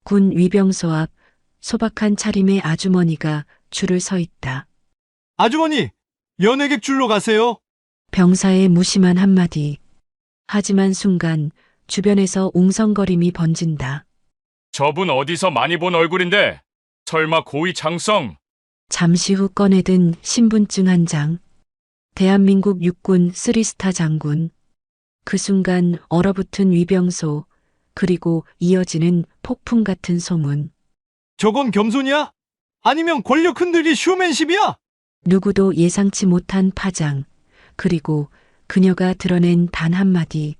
군 위병소 앞 소박한 차림의 아주머니가 줄을 서 있다. 아주머니, 연회객 줄로 가세요. 병사의 무심한 한마디. 하지만 순간 주변에서 웅성거림이 번진다. 저분 어디서 많이 본 얼굴인데? 설마 고위 장성? 잠시 후 꺼내든 신분증 한 장. 대한민국 육군 3스타 장군. 그 순간 얼어붙은 위병소, 그리고 이어지는 폭풍 같은 소문. 저건 겸손이야? 아니면 권력 흔들기 쇼맨십이야? 누구도 예상치 못한 파장. 그리고 그녀가 드러낸 단 한마디.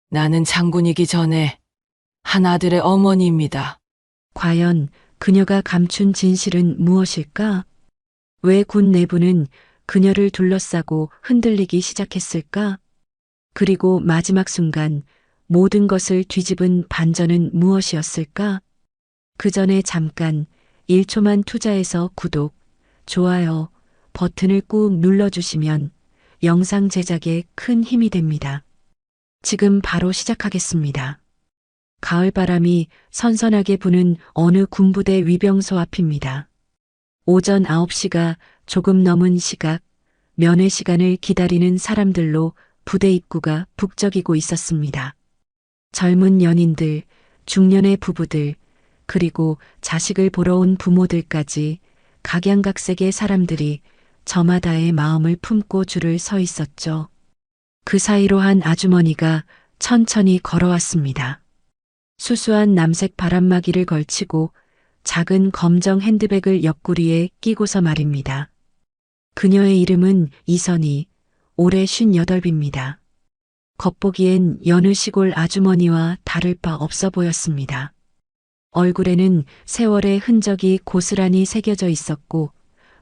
나는 장군이기 전에 한 아들의 어머니입니다. 과연 그녀가 감춘 진실은 무엇일까? 왜 군 내부는 그녀를 둘러싸고 흔들리기 시작했을까? 그리고 마지막 순간 모든 것을 뒤집은 반전은 무엇이었을까? 그 전에 잠깐 1초만 투자해서 구독, 좋아요 버튼을 꾹 눌러주시면 영상 제작에 큰 힘이 됩니다. 지금 바로 시작하겠습니다. 가을바람이 선선하게 부는 어느 군부대 위병소 앞입니다. 오전 9시가 조금 넘은 시각, 면회 시간을 기다리는 사람들로 부대 입구가 북적이고 있었습니다. 젊은 연인들, 중년의 부부들, 그리고 자식을 보러 온 부모들까지 각양각색의 사람들이 저마다의 마음을 품고 줄을 서 있었죠. 그 사이로 한 아주머니가 천천히 걸어왔습니다. 수수한 남색 바람막이를 걸치고 작은 검정 핸드백을 옆구리에 끼고서 말입니다. 그녀의 이름은 이선희, 올해 58입니다. 겉보기엔 여느 시골 아주머니와 다를 바 없어 보였습니다. 얼굴에는 세월의 흔적이 고스란히 새겨져 있었고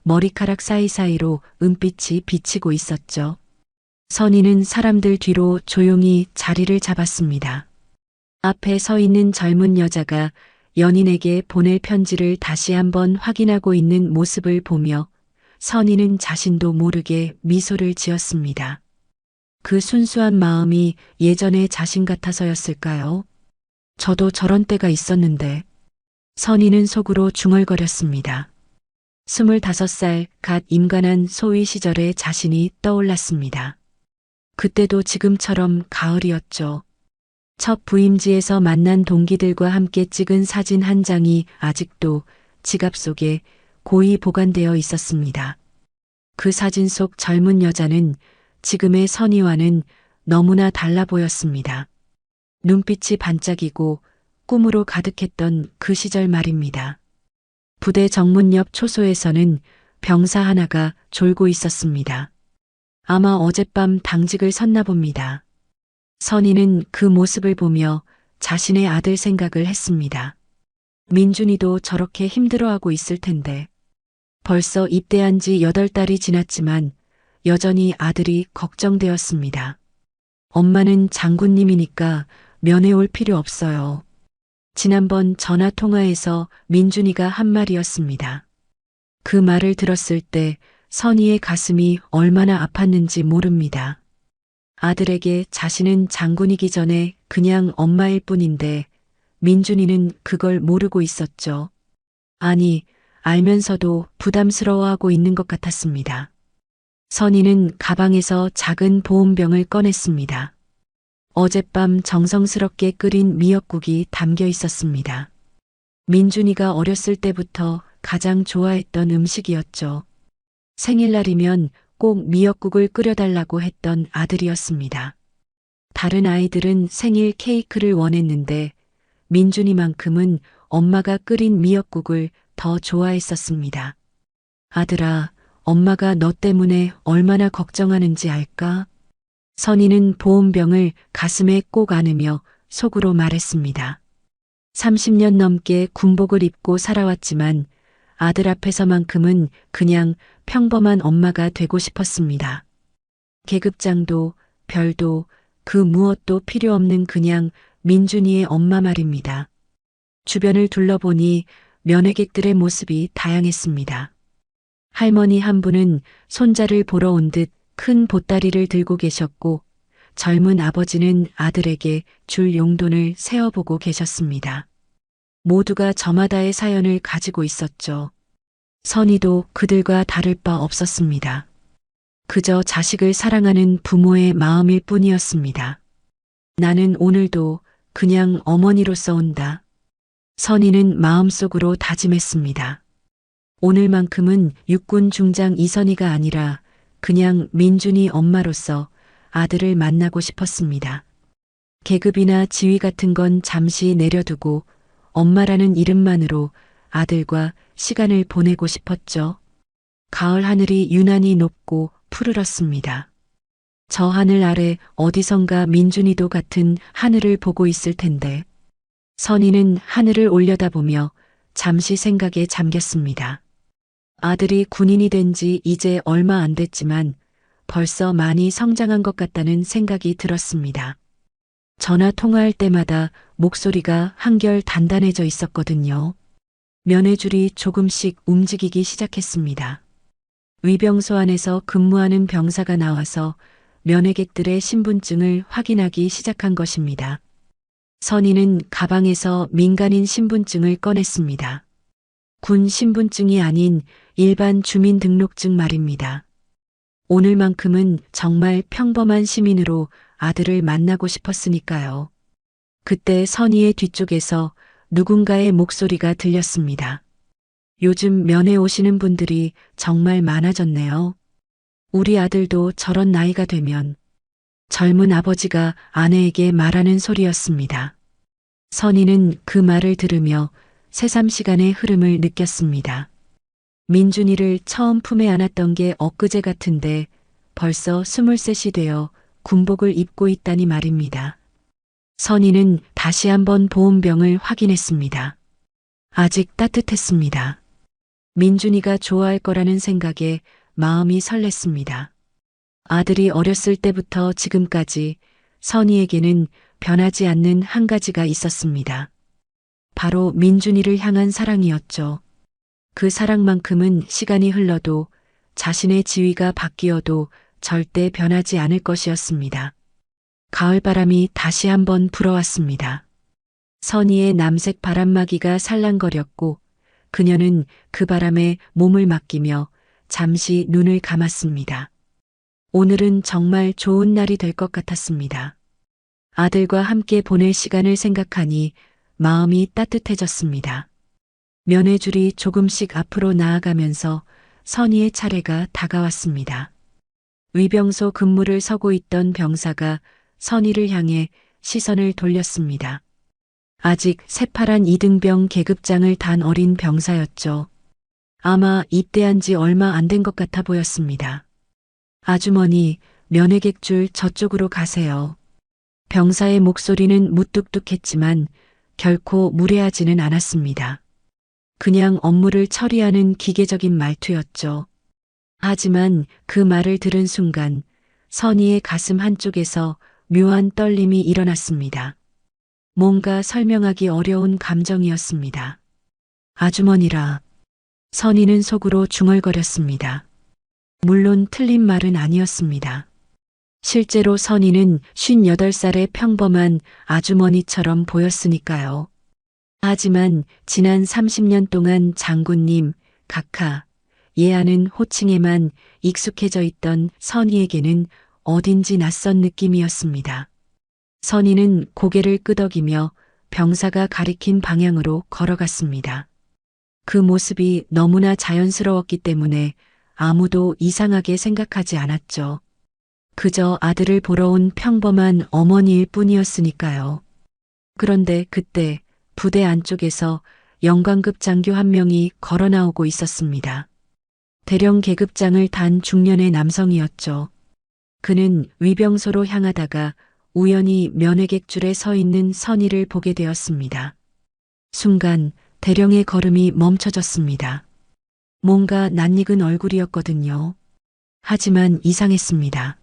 머리카락 사이사이로 은빛이 비치고 있었죠. 선희는 사람들 뒤로 조용히 자리를 잡았습니다. 앞에 서 있는 젊은 여자가 연인에게 보낼 편지를 다시 한번 확인하고 있는 모습을 보며 선희는 자신도 모르게 미소를 지었습니다. 그 순수한 마음이 예전의 자신 같아서였을까요? 저도 저런 때가 있었는데. 선희는 속으로 중얼거렸습니다. 25살 갓 임관한 소위 시절의 자신이 떠올랐습니다. 그때도 지금처럼 가을이었죠. 첫 부임지에서 만난 동기들과 함께 찍은 사진 한 장이 아직도 지갑 속에 고이 보관되어 있었습니다. 그 사진 속 젊은 여자는 지금의 선희와는 너무나 달라 보였습니다. 눈빛이 반짝이고 꿈으로 가득했던 그 시절 말입니다. 부대 정문 옆 초소에서는 병사 하나가 졸고 있었습니다. 아마 어젯밤 당직을 섰나 봅니다. 선희는 그 모습을 보며 자신의 아들 생각을 했습니다. 민준이도 저렇게 힘들어하고 있을 텐데. 벌써 입대한 지 8달이 지났지만 여전히 아들이 걱정되었습니다. 엄마는 장군님이니까 면회 올 필요 없어요. 지난번 전화 통화에서 민준이가 한 말이었습니다. 그 말을 들었을 때 선희의 가슴이 얼마나 아팠는지 모릅니다. 아들에게 자신은 장군이기 전에 그냥 엄마일 뿐인데 민준이는 그걸 모르고 있었죠. 아니, 알면서도 부담스러워하고 있는 것 같았습니다. 선희는 가방에서 작은 보온병을 꺼냈습니다. 어젯밤 정성스럽게 끓인 미역국이 담겨 있었습니다. 민준이가 어렸을 때부터 가장 좋아했던 음식이었죠. 생일날이면 꼭 미역국을 끓여달라고 했던 아들이었습니다. 다른 아이들은 생일 케이크를 원했는데 민준이만큼은 엄마가 끓인 미역국을 더 좋아했었습니다. 아들아, 엄마가 너 때문에 얼마나 걱정하는지 알까? 선희는 보온병을 가슴에 꼭 안으며 속으로 말했습니다. 30년 넘게 군복을 입고 살아왔지만 아들 앞에서만큼은 그냥 평범한 엄마가 되고 싶었습니다. 계급장도 별도 그 무엇도 필요 없는 그냥 민준이의 엄마 말입니다. 주변을 둘러보니 면회객들의 모습이 다양했습니다. 할머니 한 분은 손자를 보러 온 듯 큰 보따리를 들고 계셨고 젊은 아버지는 아들에게 줄 용돈을 세어보고 계셨습니다. 모두가 저마다의 사연을 가지고 있었죠. 선희도 그들과 다를 바 없었습니다. 그저 자식을 사랑하는 부모의 마음일 뿐이었습니다. 나는 오늘도 그냥 어머니로서 온다. 선희는 마음속으로 다짐했습니다. 오늘만큼은 육군 중장 이선희가 아니라 그냥 민준이 엄마로서 아들을 만나고 싶었습니다. 계급이나 지위 같은 건 잠시 내려두고 엄마라는 이름만으로 아들과 시간을 보내고 싶었죠. 가을 하늘이 유난히 높고 푸르렀습니다. 저 하늘 아래 어디선가 민준이도 같은 하늘을 보고 있을 텐데 선희는 하늘을 올려다보며 잠시 생각에 잠겼습니다. 아들이 군인이 된 지 이제 얼마 안 됐지만 벌써 많이 성장한 것 같다는 생각이 들었습니다. 전화 통화할 때마다 목소리가 한결 단단해져 있었거든요. 면회줄이 조금씩 움직이기 시작했습니다. 위병소 안에서 근무하는 병사가 나와서 면회객들의 신분증을 확인하기 시작한 것입니다. 선희는 가방에서 민간인 신분증을 꺼냈습니다. 군 신분증이 아닌 일반 주민등록증 말입니다. 오늘만큼은 정말 평범한 시민으로 아들을 만나고 싶었으니까요. 그때 선희의 뒤쪽에서 누군가의 목소리가 들렸습니다. 요즘 면회 오시는 분들이 정말 많아졌네요. 우리 아들도 저런 나이가 되면 젊은 아버지가 아내에게 말하는 소리였습니다. 선희는 그 말을 들으며 새삼 시간의 흐름을 느꼈습니다. 민준이를 처음 품에 안았던 게 엊그제 같은데 벌써 23이 되어 군복을 입고 있다니 말입니다. 선희는 다시 한번 보온병을 확인했습니다. 아직 따뜻했습니다. 민준이가 좋아할 거라는 생각에 마음이 설렜습니다. 아들이 어렸을 때부터 지금까지 선희에게는 변하지 않는 한 가지가 있었습니다. 바로 민준이를 향한 사랑이었죠. 그 사랑만큼은 시간이 흘러도 자신의 지위가 바뀌어도 절대 변하지 않을 것이었습니다. 가을바람이 다시 한번 불어왔습니다. 선희의 남색 바람막이가 살랑거렸고 그녀는 그 바람에 몸을 맡기며 잠시 눈을 감았습니다. 오늘은 정말 좋은 날이 될 것 같았습니다. 아들과 함께 보낼 시간을 생각하니 마음이 따뜻해졌습니다. 면회줄이 조금씩 앞으로 나아가면서 선희의 차례가 다가왔습니다. 위병소 근무를 서고 있던 병사가 선희를 향해 시선을 돌렸습니다. 아직 새파란 이등병 계급장을 단 어린 병사였죠. 아마 입대한 지 얼마 안 된 것 같아 보였습니다. 아주머니, 면회객 줄 저쪽으로 가세요. 병사의 목소리는 무뚝뚝했지만 결코 무례하지는 않았습니다. 그냥 업무를 처리하는 기계적인 말투였죠. 하지만 그 말을 들은 순간 선희의 가슴 한쪽에서 묘한 떨림이 일어났습니다. 뭔가 설명하기 어려운 감정이었습니다. 아주머니라. 선희는 속으로 중얼거렸습니다. 물론 틀린 말은 아니었습니다. 실제로 선희는 58살의 평범한 아주머니처럼 보였으니까요. 하지만 지난 30년 동안 장군님, 각하, 예하는 호칭에만 익숙해져 있던 선희에게는 어딘지 낯선 느낌이었습니다. 선희는 고개를 끄덕이며 병사가 가리킨 방향으로 걸어갔습니다. 그 모습이 너무나 자연스러웠기 때문에 아무도 이상하게 생각하지 않았죠. 그저 아들을 보러 온 평범한 어머니일 뿐이었으니까요. 그런데 그때 부대 안쪽에서 영관급 장교 한 명이 걸어 나오고 있었습니다. 대령 계급장을 단 중년의 남성이었죠. 그는 위병소로 향하다가 우연히 면회객 줄에 서 있는 선희를 보게 되었습니다. 순간 대령의 걸음이 멈춰졌습니다. 뭔가 낯익은 얼굴이었거든요. 하지만 이상했습니다.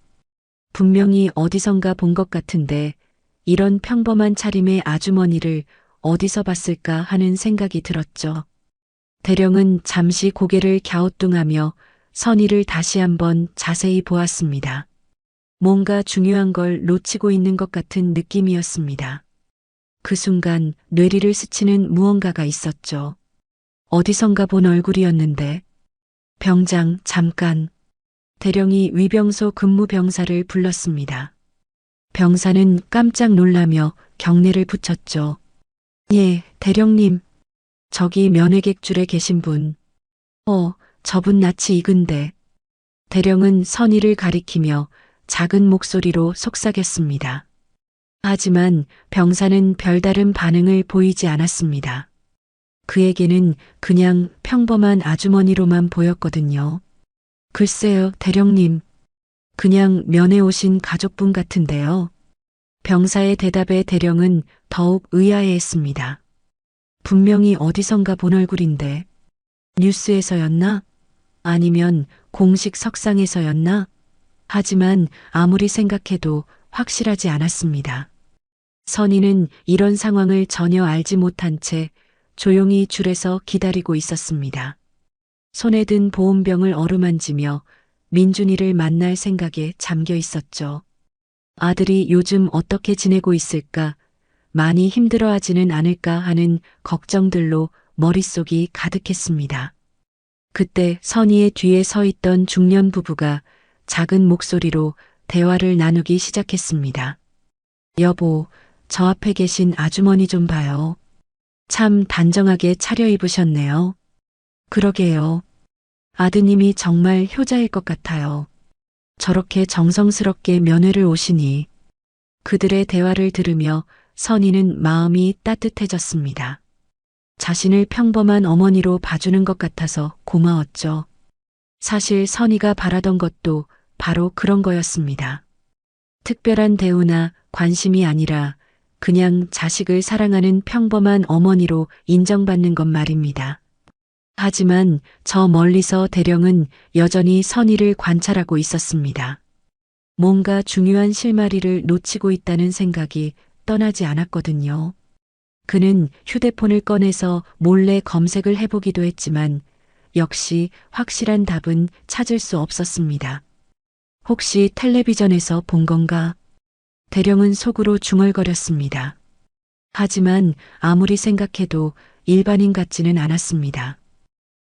분명히 어디선가 본 것 같은데 이런 평범한 차림의 아주머니를 어디서 봤을까 하는 생각이 들었죠. 대령은 잠시 고개를 갸우뚱하며 선희를 다시 한번 자세히 보았습니다. 뭔가 중요한 걸 놓치고 있는 것 같은 느낌이었습니다. 그 순간 뇌리를 스치는 무언가가 있었죠. 어디선가 본 얼굴이었는데. 병장, 잠깐. 대령이 위병소 근무 병사를 불렀습니다. 병사는 깜짝 놀라며 경례를 붙였죠. 예, 대령님. 저기 면회객줄에 계신 분. 저분 낯이 익은데. 대령은 선의를 가리키며 작은 목소리로 속삭였습니다. 하지만 병사는 별다른 반응을 보이지 않았습니다. 그에게는 그냥 평범한 아주머니로만 보였거든요. 글쎄요, 대령님. 그냥 면회 오신 가족분 같은데요. 병사의 대답에 대령은 더욱 의아해했습니다. 분명히 어디선가 본 얼굴인데. 뉴스에서였나? 아니면 공식 석상에서였나? 하지만 아무리 생각해도 확실하지 않았습니다. 선희는 이런 상황을 전혀 알지 못한 채 조용히 줄에서 기다리고 있었습니다. 손에 든 보온병을 어루만지며 민준이를 만날 생각에 잠겨 있었죠. 아들이 요즘 어떻게 지내고 있을까, 많이 힘들어하지는 않을까 하는 걱정들로 머릿속이 가득했습니다. 그때 선희의 뒤에 서 있던 중년 부부가 작은 목소리로 대화를 나누기 시작했습니다. 여보, 저 앞에 계신 아주머니 좀 봐요. 참 단정하게 차려입으셨네요. 그러게요. 아드님이 정말 효자일 것 같아요. 저렇게 정성스럽게 면회를 오시니. 그들의 대화를 들으며 선희는 마음이 따뜻해졌습니다. 자신을 평범한 어머니로 봐주는 것 같아서 고마웠죠. 사실 선희가 바라던 것도 바로 그런 거였습니다. 특별한 대우나 관심이 아니라 그냥 자식을 사랑하는 평범한 어머니로 인정받는 것 말입니다. 하지만 저 멀리서 대령은 여전히 선희를 관찰하고 있었습니다. 뭔가 중요한 실마리를 놓치고 있다는 생각이 떠나지 않았거든요. 그는 휴대폰을 꺼내서 몰래 검색을 해보기도 했지만 역시 확실한 답은 찾을 수 없었습니다. 혹시 텔레비전에서 본 건가? 대령은 속으로 중얼거렸습니다. 하지만 아무리 생각해도 일반인 같지는 않았습니다.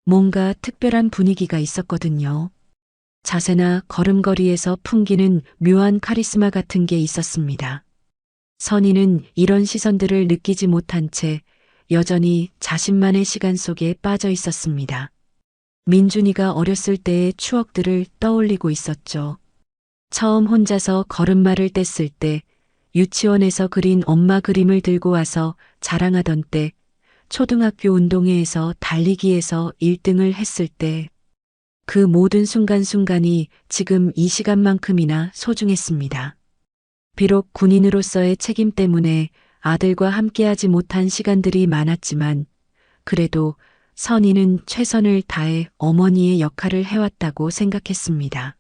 뭔가 특별한 분위기가 있었거든요. 자세나 걸음걸이에서 풍기는 묘한 카리스마 같은 게 있었습니다. 선희는 이런 시선들을 느끼지 못한 채 여전히 자신만의 시간 속에 빠져 있었습니다. 민준이가 어렸을 때의 추억들을 떠올리고 있었죠. 처음 혼자서 걸음마를 뗐을 때, 유치원에서 그린 엄마 그림을 들고 와서 자랑하던 때, 초등학교 운동회에서 달리기에서 1등을 했을 때, 그 모든 순간순간이 지금 이 시간만큼이나 소중했습니다. 비록 군인으로서의 책임 때문에 아들과 함께하지 못한 시간들이 많았지만, 그래도 선희는 최선을 다해 어머니의 역할을 해왔다고 생각했습니다.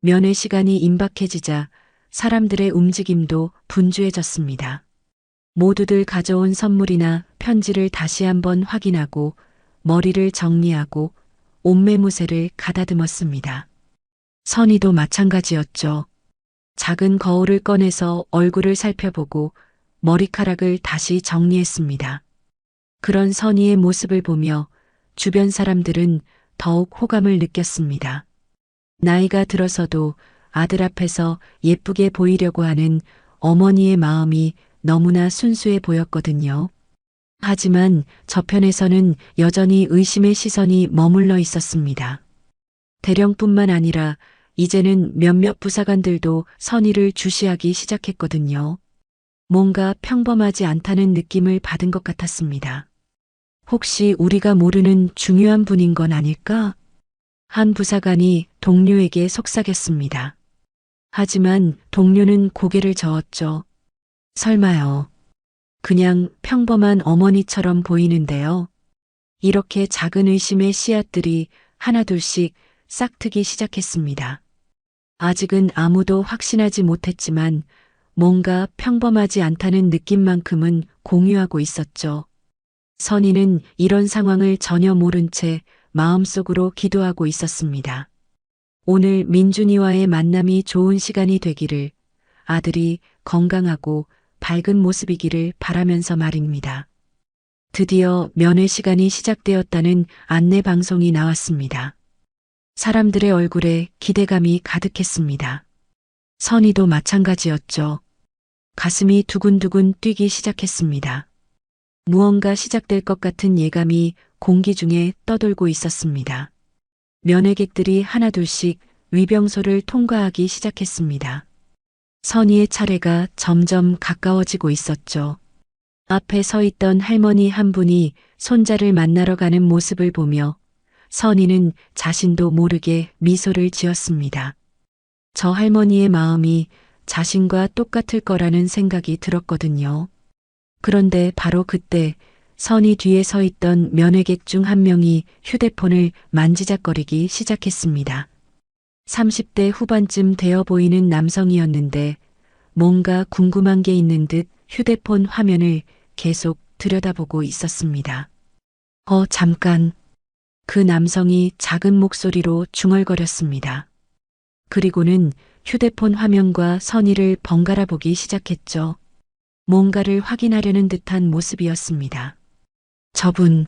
면회 시간이 임박해지자 사람들의 움직임도 분주해졌습니다. 모두들 가져온 선물이나 편지를 다시 한번 확인하고 머리를 정리하고 옷매무새를 가다듬었습니다. 선희도 마찬가지였죠. 작은 거울을 꺼내서 얼굴을 살펴보고 머리카락을 다시 정리했습니다. 그런 선희의 모습을 보며 주변 사람들은 더욱 호감을 느꼈습니다. 나이가 들어서도 아들 앞에서 예쁘게 보이려고 하는 어머니의 마음이 너무나 순수해 보였거든요. 하지만 저편에서는 여전히 의심의 시선이 머물러 있었습니다. 대령뿐만 아니라 이제는 몇몇 부사관들도 선희를 주시하기 시작했거든요. 뭔가 평범하지 않다는 느낌을 받은 것 같았습니다. 혹시 우리가 모르는 중요한 분인 건 아닐까? 한 부사관이 동료에게 속삭였습니다. 하지만 동료는 고개를 저었죠. 설마요. 그냥 평범한 어머니처럼 보이는데요. 이렇게 작은 의심의 씨앗들이 하나둘씩 싹트기 시작했습니다. 아직은 아무도 확신하지 못했지만 뭔가 평범하지 않다는 느낌만큼은 공유하고 있었죠. 선희는 이런 상황을 전혀 모른 채 마음속으로 기도하고 있었습니다. 오늘 민준이와의 만남이 좋은 시간이 되기를, 아들이 건강하고 밝은 모습이기를 바라면서 말입니다. 드디어 면회 시간이 시작되었다는 안내 방송이 나왔습니다. 사람들의 얼굴에 기대감이 가득했습니다. 선희도 마찬가지였죠. 가슴이 두근두근 뛰기 시작했습니다. 무언가 시작될 것 같은 예감이 공기 중에 떠돌고 있었습니다. 면회객들이 하나둘씩 위병소를 통과하기 시작했습니다. 선희의 차례가 점점 가까워지고 있었죠. 앞에 서 있던 할머니 한 분이 손자를 만나러 가는 모습을 보며 선희는 자신도 모르게 미소를 지었습니다. 저 할머니의 마음이 자신과 똑같을 거라는 생각이 들었거든요. 그런데 바로 그때 선희 뒤에 서 있던 면회객 중 한 명이 휴대폰을 만지작거리기 시작했습니다. 30대 후반쯤 되어 보이는 남성이었는데 뭔가 궁금한 게 있는 듯 휴대폰 화면을 계속 들여다보고 있었습니다. 잠깐. 그 남성이 작은 목소리로 중얼거렸습니다. 그리고는 휴대폰 화면과 선희를 번갈아 보기 시작했죠. 뭔가를 확인하려는 듯한 모습이었습니다. 저분,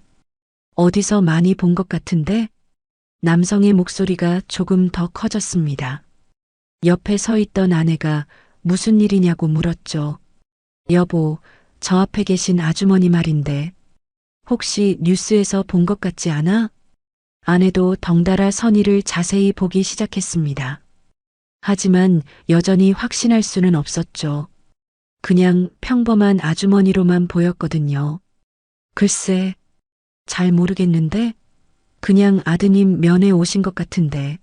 어디서 많이 본 것 같은데? 남성의 목소리가 조금 더 커졌습니다. 옆에 서 있던 아내가 무슨 일이냐고 물었죠. 여보, 저 앞에 계신 아주머니 말인데, 혹시 뉴스에서 본 것 같지 않아? 아내도 덩달아 선희를 자세히 보기 시작했습니다. 하지만 여전히 확신할 수는 없었죠. 그냥 평범한 아주머니로만 보였거든요. 글쎄, 잘 모르겠는데? 그냥 아드님 면회 오신 것 같은데.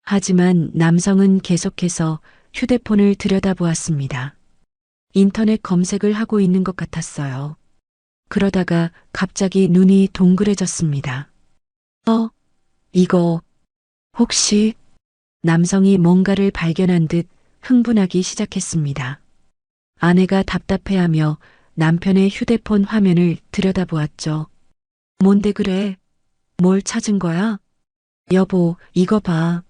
하지만 남성은 계속해서 휴대폰을 들여다보았습니다. 인터넷 검색을 하고 있는 것 같았어요. 그러다가 갑자기 눈이 동그래졌습니다. 이거, 혹시? 남성이 뭔가를 발견한 듯 흥분하기 시작했습니다. 아내가 답답해하며 남편의 휴대폰 화면을 들여다보았죠. 뭔데 그래? 뭘 찾은 거야? 여보, 이거 봐.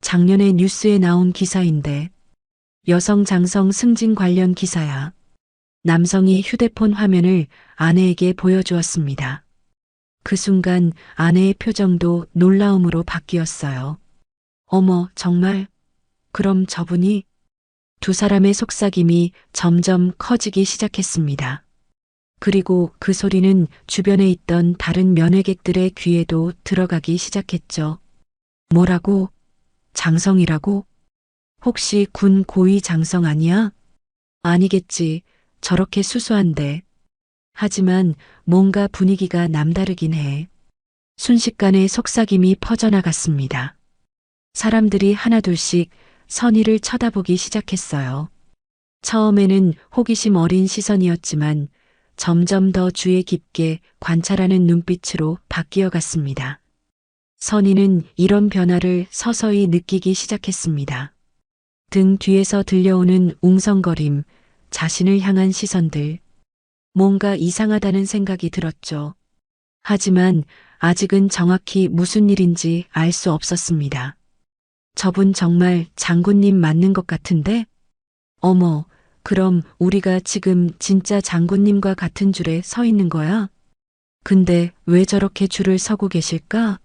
작년에 뉴스에 나온 기사인데. 여성 장성 승진 관련 기사야. 남성이 휴대폰 화면을 아내에게 보여주었습니다. 그 순간 아내의 표정도 놀라움으로 바뀌었어요. 어머, 정말? 그럼 저분이? 두 사람의 속삭임이 점점 커지기 시작했습니다. 그리고 그 소리는 주변에 있던 다른 면회객들의 귀에도 들어가기 시작했죠. 뭐라고? 장성이라고? 혹시 군 고위 장성 아니야? 아니겠지. 저렇게 수수한데. 하지만 뭔가 분위기가 남다르긴 해. 순식간에 속삭임이 퍼져나갔습니다. 사람들이 하나둘씩 선희를 쳐다보기 시작했어요. 처음에는 호기심 어린 시선이었지만 점점 더 주의 깊게 관찰하는 눈빛으로 바뀌어 갔습니다. 선희는 이런 변화를 서서히 느끼기 시작했습니다. 등 뒤에서 들려오는 웅성거림, 자신을 향한 시선들, 뭔가 이상하다는 생각이 들었죠. 하지만 아직은 정확히 무슨 일인지 알 수 없었습니다. 저분 정말 장군님 맞는 것 같은데? 어머, 그럼 우리가 지금 진짜 장군님과 같은 줄에 서 있는 거야? 근데 왜 저렇게 줄을 서고 계실까?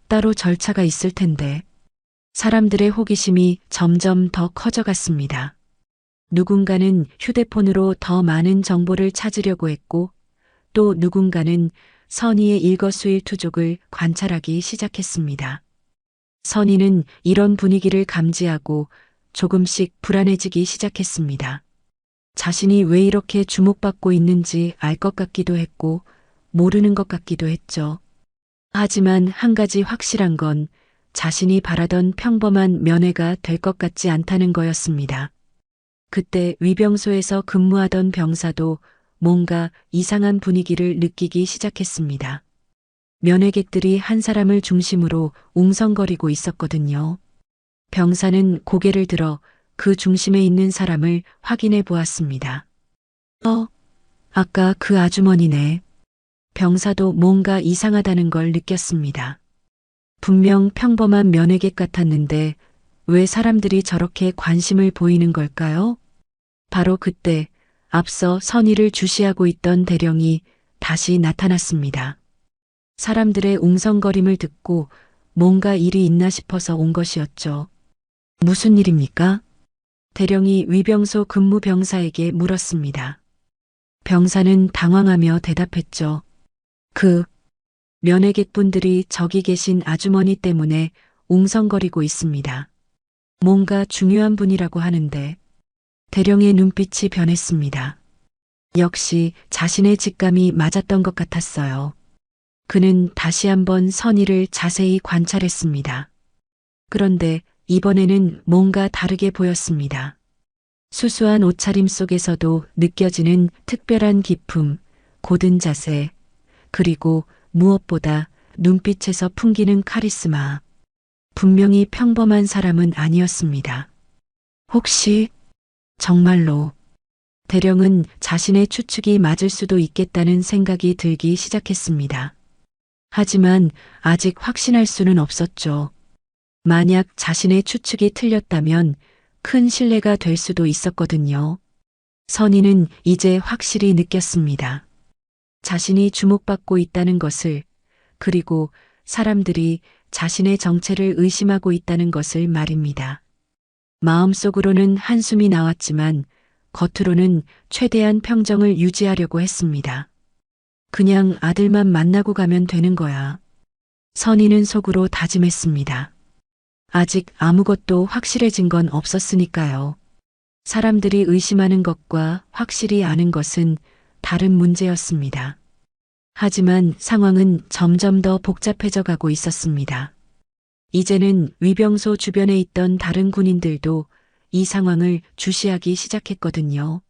따로 절차가 있을 텐데. 사람들의 호기심이 점점 더 커져갔습니다. 누군가는 휴대폰으로 더 많은 정보를 찾으려고 했고, 또 누군가는 선희의 일거수일투족을 관찰하기 시작했습니다. 선희는 이런 분위기를 감지하고 조금씩 불안해지기 시작했습니다. 자신이 왜 이렇게 주목받고 있는지 알 것 같기도 했고, 모르는 것 같기도 했죠. 하지만 한 가지 확실한 건 자신이 바라던 평범한 면회가 될 것 같지 않다는 거였습니다. 그때 위병소에서 근무하던 병사도 뭔가 이상한 분위기를 느끼기 시작했습니다. 면회객들이 한 사람을 중심으로 웅성거리고 있었거든요. 병사는 고개를 들어 그 중심에 있는 사람을 확인해 보았습니다. 아까 그 아주머니네. 병사도 뭔가 이상하다는 걸 느꼈습니다. 분명 평범한 면회객 같았는데 왜 사람들이 저렇게 관심을 보이는 걸까요? 바로 그때 앞서 선의를 주시하고 있던 대령이 다시 나타났습니다. 사람들의 웅성거림을 듣고 뭔가 일이 있나 싶어서 온 것이었죠. 무슨 일입니까? 대령이 위병소 근무 병사에게 물었습니다. 병사는 당황하며 대답했죠. 면회객분들이 저기 계신 아주머니 때문에 웅성거리고 있습니다. 뭔가 중요한 분이라고 하는데 대령의 눈빛이 변했습니다. 역시 자신의 직감이 맞았던 것 같았어요. 그는 다시 한번 선의를 자세히 관찰했습니다. 그런데 이번에는 뭔가 다르게 보였습니다. 수수한 옷차림 속에서도 느껴지는 특별한 기품, 고든 자세, 그리고 무엇보다 눈빛에서 풍기는 카리스마. 분명히 평범한 사람은 아니었습니다. 혹시 정말로 대령은 자신의 추측이 맞을 수도 있겠다는 생각이 들기 시작했습니다. 하지만 아직 확신할 수는 없었죠. 만약 자신의 추측이 틀렸다면 큰 신뢰가 될 수도 있었거든요. 선의는 이제 확실히 느꼈습니다. 자신이 주목받고 있다는 것을, 그리고 사람들이 자신의 정체를 의심하고 있다는 것을 말입니다. 마음속으로는 한숨이 나왔지만 겉으로는 최대한 평정을 유지하려고 했습니다. 그냥 아들만 만나고 가면 되는 거야. 선의는 속으로 다짐했습니다. 아직 아무것도 확실해진 건 없었으니까요. 사람들이 의심하는 것과 확실히 아는 것은 다른 문제였습니다. 하지만 상황은 점점 더 복잡해져 가고 있었습니다. 이제는 위병소 주변에 있던 다른 군인들도 이 상황을 주시하기 시작했거든요.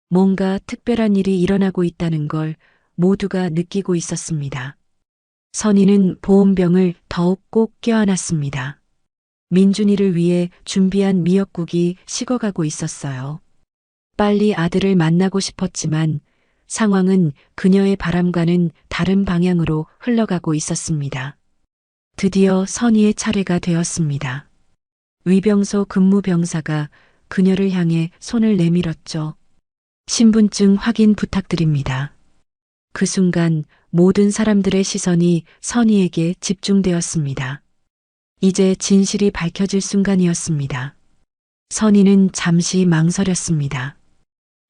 뭔가 특별한 일이 일어나고 있다는 걸 모두가 느끼고 있었습니다. 선의는 보온병을 더욱 꼭 껴안았습니다. 민준이를 위해 준비한 미역국이 식어가고 있었어요. 빨리 아들을 만나고 싶었지만 상황은 그녀의 바람과는 다른 방향으로 흘러가고 있었습니다. 드디어 선의의 차례가 되었습니다. 위병소 근무 병사가 그녀를 향해 손을 내밀었죠. 신분증 확인 부탁드립니다. 그 순간 모든 사람들의 시선이 선의에게 집중되었습니다. 이제 진실이 밝혀질 순간이었습니다. 선의는 잠시 망설였습니다.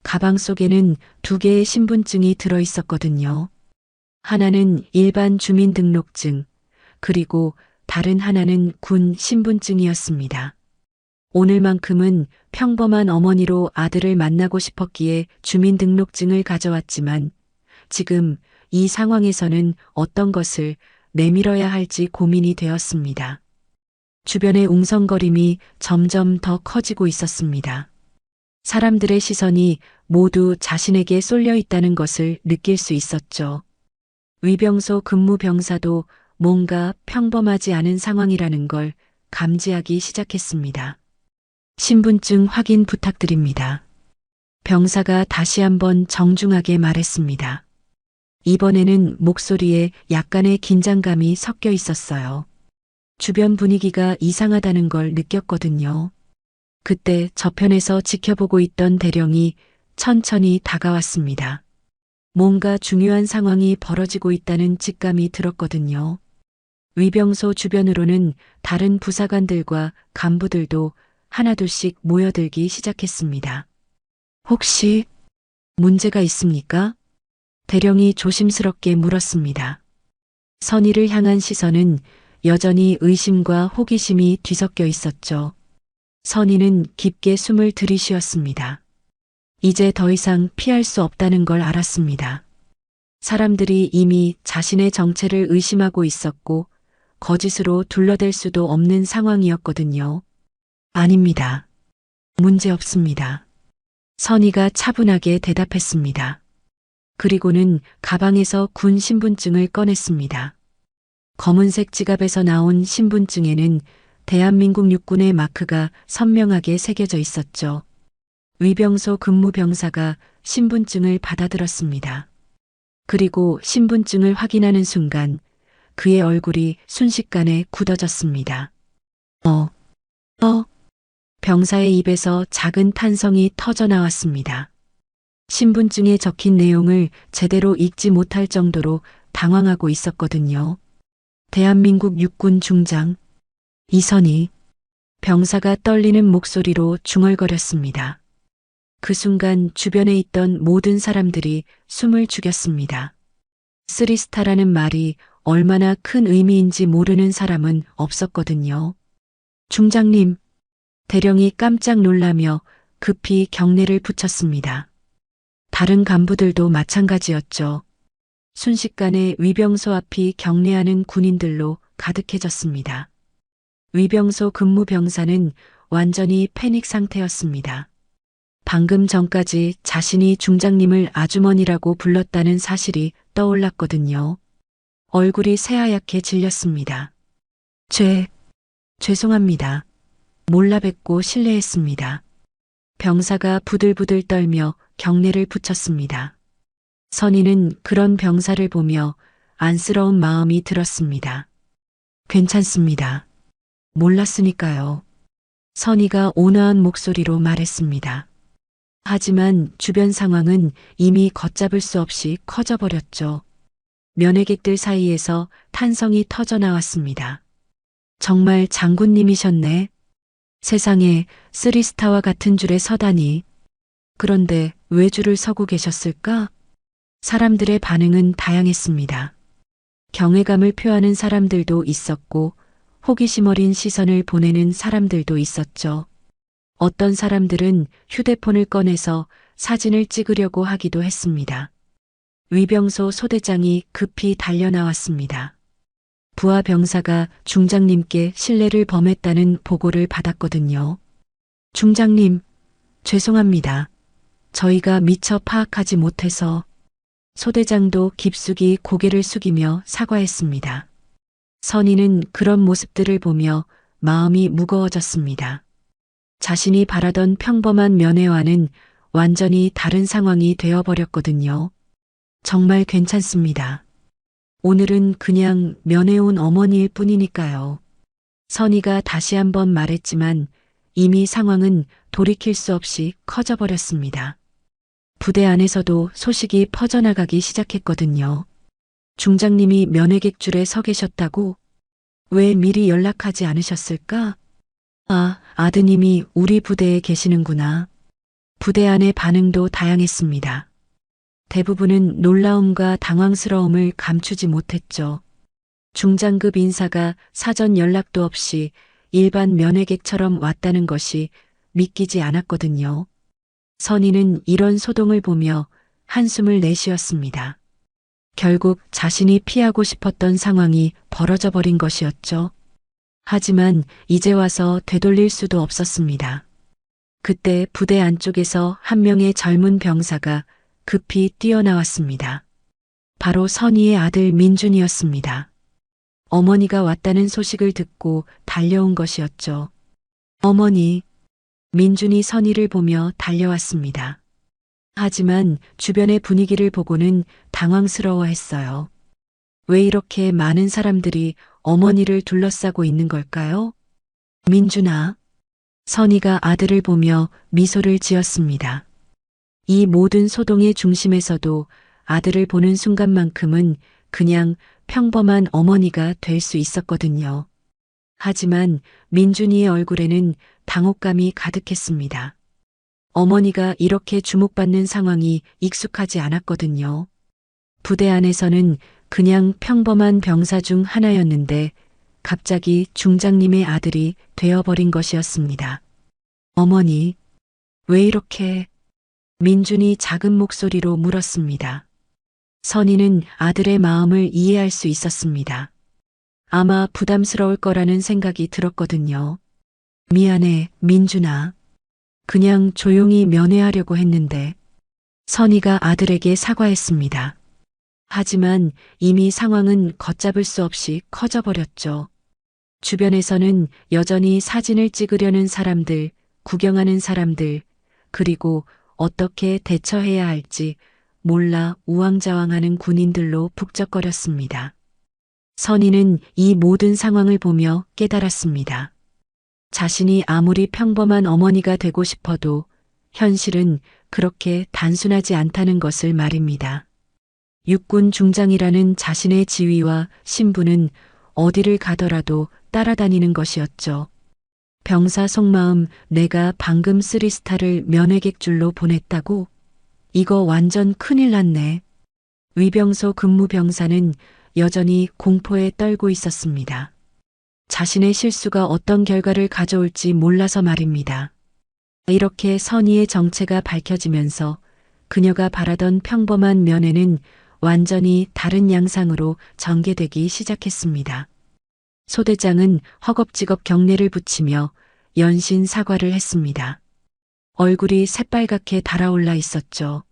가방 속에는 2개의 신분증이 들어 있었거든요. 하나는 일반 주민등록증, 그리고 다른 하나는 군 신분증이었습니다. 오늘만큼은 평범한 어머니로 아들을 만나고 싶었기에 주민등록증을 가져왔지만 지금 이 상황에서는 어떤 것을 내밀어야 할지 고민이 되었습니다. 주변의 웅성거림이 점점 더 커지고 있었습니다. 사람들의 시선이 모두 자신에게 쏠려 있다는 것을 느낄 수 있었죠. 위병소 근무 병사도 뭔가 평범하지 않은 상황이라는 걸 감지하기 시작했습니다. 신분증 확인 부탁드립니다. 병사가 다시 한번 정중하게 말했습니다. 이번에는 목소리에 약간의 긴장감이 섞여 있었어요. 주변 분위기가 이상하다는 걸 느꼈거든요. 그때 저편에서 지켜보고 있던 대령이 천천히 다가왔습니다. 뭔가 중요한 상황이 벌어지고 있다는 직감이 들었거든요. 위병소 주변으로는 다른 부사관들과 간부들도 하나둘씩 모여들기 시작했습니다. 혹시 문제가 있습니까? 대령이 조심스럽게 물었습니다. 선의를 향한 시선은 여전히 의심과 호기심이 뒤섞여 있었죠. 선의는 깊게 숨을 들이쉬었습니다. 이제 더 이상 피할 수 없다는 걸 알았습니다. 사람들이 이미 자신의 정체를 의심하고 있었고 거짓으로 둘러댈 수도 없는 상황이었거든요. 아닙니다. 문제 없습니다. 선의가 차분하게 대답했습니다. 그리고는 가방에서 군 신분증을 꺼냈습니다. 검은색 지갑에서 나온 신분증에는 대한민국 육군의 마크가 선명하게 새겨져 있었죠. 위병소 근무 병사가 신분증을 받아들었습니다. 그리고 신분증을 확인하는 순간 그의 얼굴이 순식간에 굳어졌습니다. 병사의 입에서 작은 탄성이 터져 나왔습니다. 신분증에 적힌 내용을 제대로 읽지 못할 정도로 당황하고 있었거든요. 대한민국 육군 중장 이선희 병사가 떨리는 목소리로 중얼거렸습니다. 그 순간 주변에 있던 모든 사람들이 숨을 죽였습니다. 쓰리스타라는 말이 얼마나 큰 의미인지 모르는 사람은 없었거든요. 중장님, 대령이 깜짝 놀라며 급히 경례를 붙였습니다. 다른 간부들도 마찬가지였죠. 순식간에 위병소 앞이 경례하는 군인들로 가득해졌습니다. 위병소 근무 병사는 완전히 패닉 상태였습니다. 방금 전까지 자신이 중장님을 아주머니라고 불렀다는 사실이 떠올랐거든요. 얼굴이 새하얗게 질렸습니다. 죄송합니다. 몰라 뵙고 실례했습니다. 병사가 부들부들 떨며 경례를 붙였습니다. 선희는 그런 병사를 보며 안쓰러운 마음이 들었습니다. 괜찮습니다. 몰랐으니까요. 선희가 온화한 목소리로 말했습니다. 하지만 주변 상황은 이미 걷잡을 수 없이 커져버렸죠. 면회객들 사이에서 탄성이 터져 나왔습니다. 정말 장군님이셨네. 세상에 쓰리스타와 같은 줄에 서다니. 그런데 왜 줄을 서고 계셨을까? 사람들의 반응은 다양했습니다. 경외감을 표하는 사람들도 있었고 호기심 어린 시선을 보내는 사람들도 있었죠. 어떤 사람들은 휴대폰을 꺼내서 사진을 찍으려고 하기도 했습니다. 위병소 소대장이 급히 달려나왔습니다. 부하 병사가 중장님께 실례를 범했다는 보고를 받았거든요. 중장님, 죄송합니다. 저희가 미처 파악하지 못해서. 소대장도 깊숙이 고개를 숙이며 사과했습니다. 선희는 그런 모습들을 보며 마음이 무거워졌습니다. 자신이 바라던 평범한 면회와는 완전히 다른 상황이 되어버렸거든요. 정말 괜찮습니다. 오늘은 그냥 면회 온 어머니일 뿐이니까요. 선희가 다시 한번 말했지만 이미 상황은 돌이킬 수 없이 커져버렸습니다. 부대 안에서도 소식이 퍼져나가기 시작했거든요. 중장님이 면회객 줄에 서 계셨다고? 왜 미리 연락하지 않으셨을까? 아, 아드님이 우리 부대에 계시는구나. 부대 안의 반응도 다양했습니다. 대부분은 놀라움과 당황스러움을 감추지 못했죠. 중장급 인사가 사전 연락도 없이 일반 면회객처럼 왔다는 것이 믿기지 않았거든요. 선희는 이런 소동을 보며 한숨을 내쉬었습니다. 결국 자신이 피하고 싶었던 상황이 벌어져 버린 것이었죠. 하지만 이제 와서 되돌릴 수도 없었습니다. 그때 부대 안쪽에서 한 명의 젊은 병사가 급히 뛰어나왔습니다. 바로 선희의 아들 민준이었습니다. 어머니가 왔다는 소식을 듣고 달려온 것이었죠. 어머니, 민준이 선희를 보며 달려왔습니다. 하지만 주변의 분위기를 보고는 당황스러워했어요. 왜 이렇게 많은 사람들이 어머니를 둘러싸고 있는 걸까요? 민준아. 선희가 아들을 보며 미소를 지었습니다. 이 모든 소동의 중심에서도 아들을 보는 순간만큼은 그냥 평범한 어머니가 될 수 있었거든요. 하지만 민준이의 얼굴에는 당혹감이 가득했습니다. 어머니가 이렇게 주목받는 상황이 익숙하지 않았거든요. 부대 안에서는 그냥 평범한 병사 중 하나였는데 갑자기 중장님의 아들이 되어버린 것이었습니다. 어머니, 왜 이렇게? 민준이 작은 목소리로 물었습니다. 선희는 아들의 마음을 이해할 수 있었습니다. 아마 부담스러울 거라는 생각이 들었거든요. 미안해, 민준아. 그냥 조용히 면회하려고 했는데. 선희가 아들에게 사과했습니다. 하지만 이미 상황은 걷잡을 수 없이 커져버렸죠. 주변에서는 여전히 사진을 찍으려는 사람들, 구경하는 사람들, 그리고 어떻게 대처해야 할지 몰라 우왕좌왕하는 군인들로 북적거렸습니다. 선희는 이 모든 상황을 보며 깨달았습니다. 자신이 아무리 평범한 어머니가 되고 싶어도 현실은 그렇게 단순하지 않다는 것을 말입니다. 육군 중장이라는 자신의 지위와 신분은 어디를 가더라도 따라다니는 것이었죠. 병사 속마음 내가 방금 3스타를 면회객줄로 보냈다고? 이거 완전 큰일 났네. 위병소 근무 병사는 여전히 공포에 떨고 있었습니다. 자신의 실수가 어떤 결과를 가져올지 몰라서 말입니다. 이렇게 선의의 정체가 밝혀지면서 그녀가 바라던 평범한 면회는 완전히 다른 양상으로 전개되기 시작했습니다. 소대장은 허겁지겁 경례를 붙이며 연신 사과를 했습니다. 얼굴이 새빨갛게 달아올라 있었죠.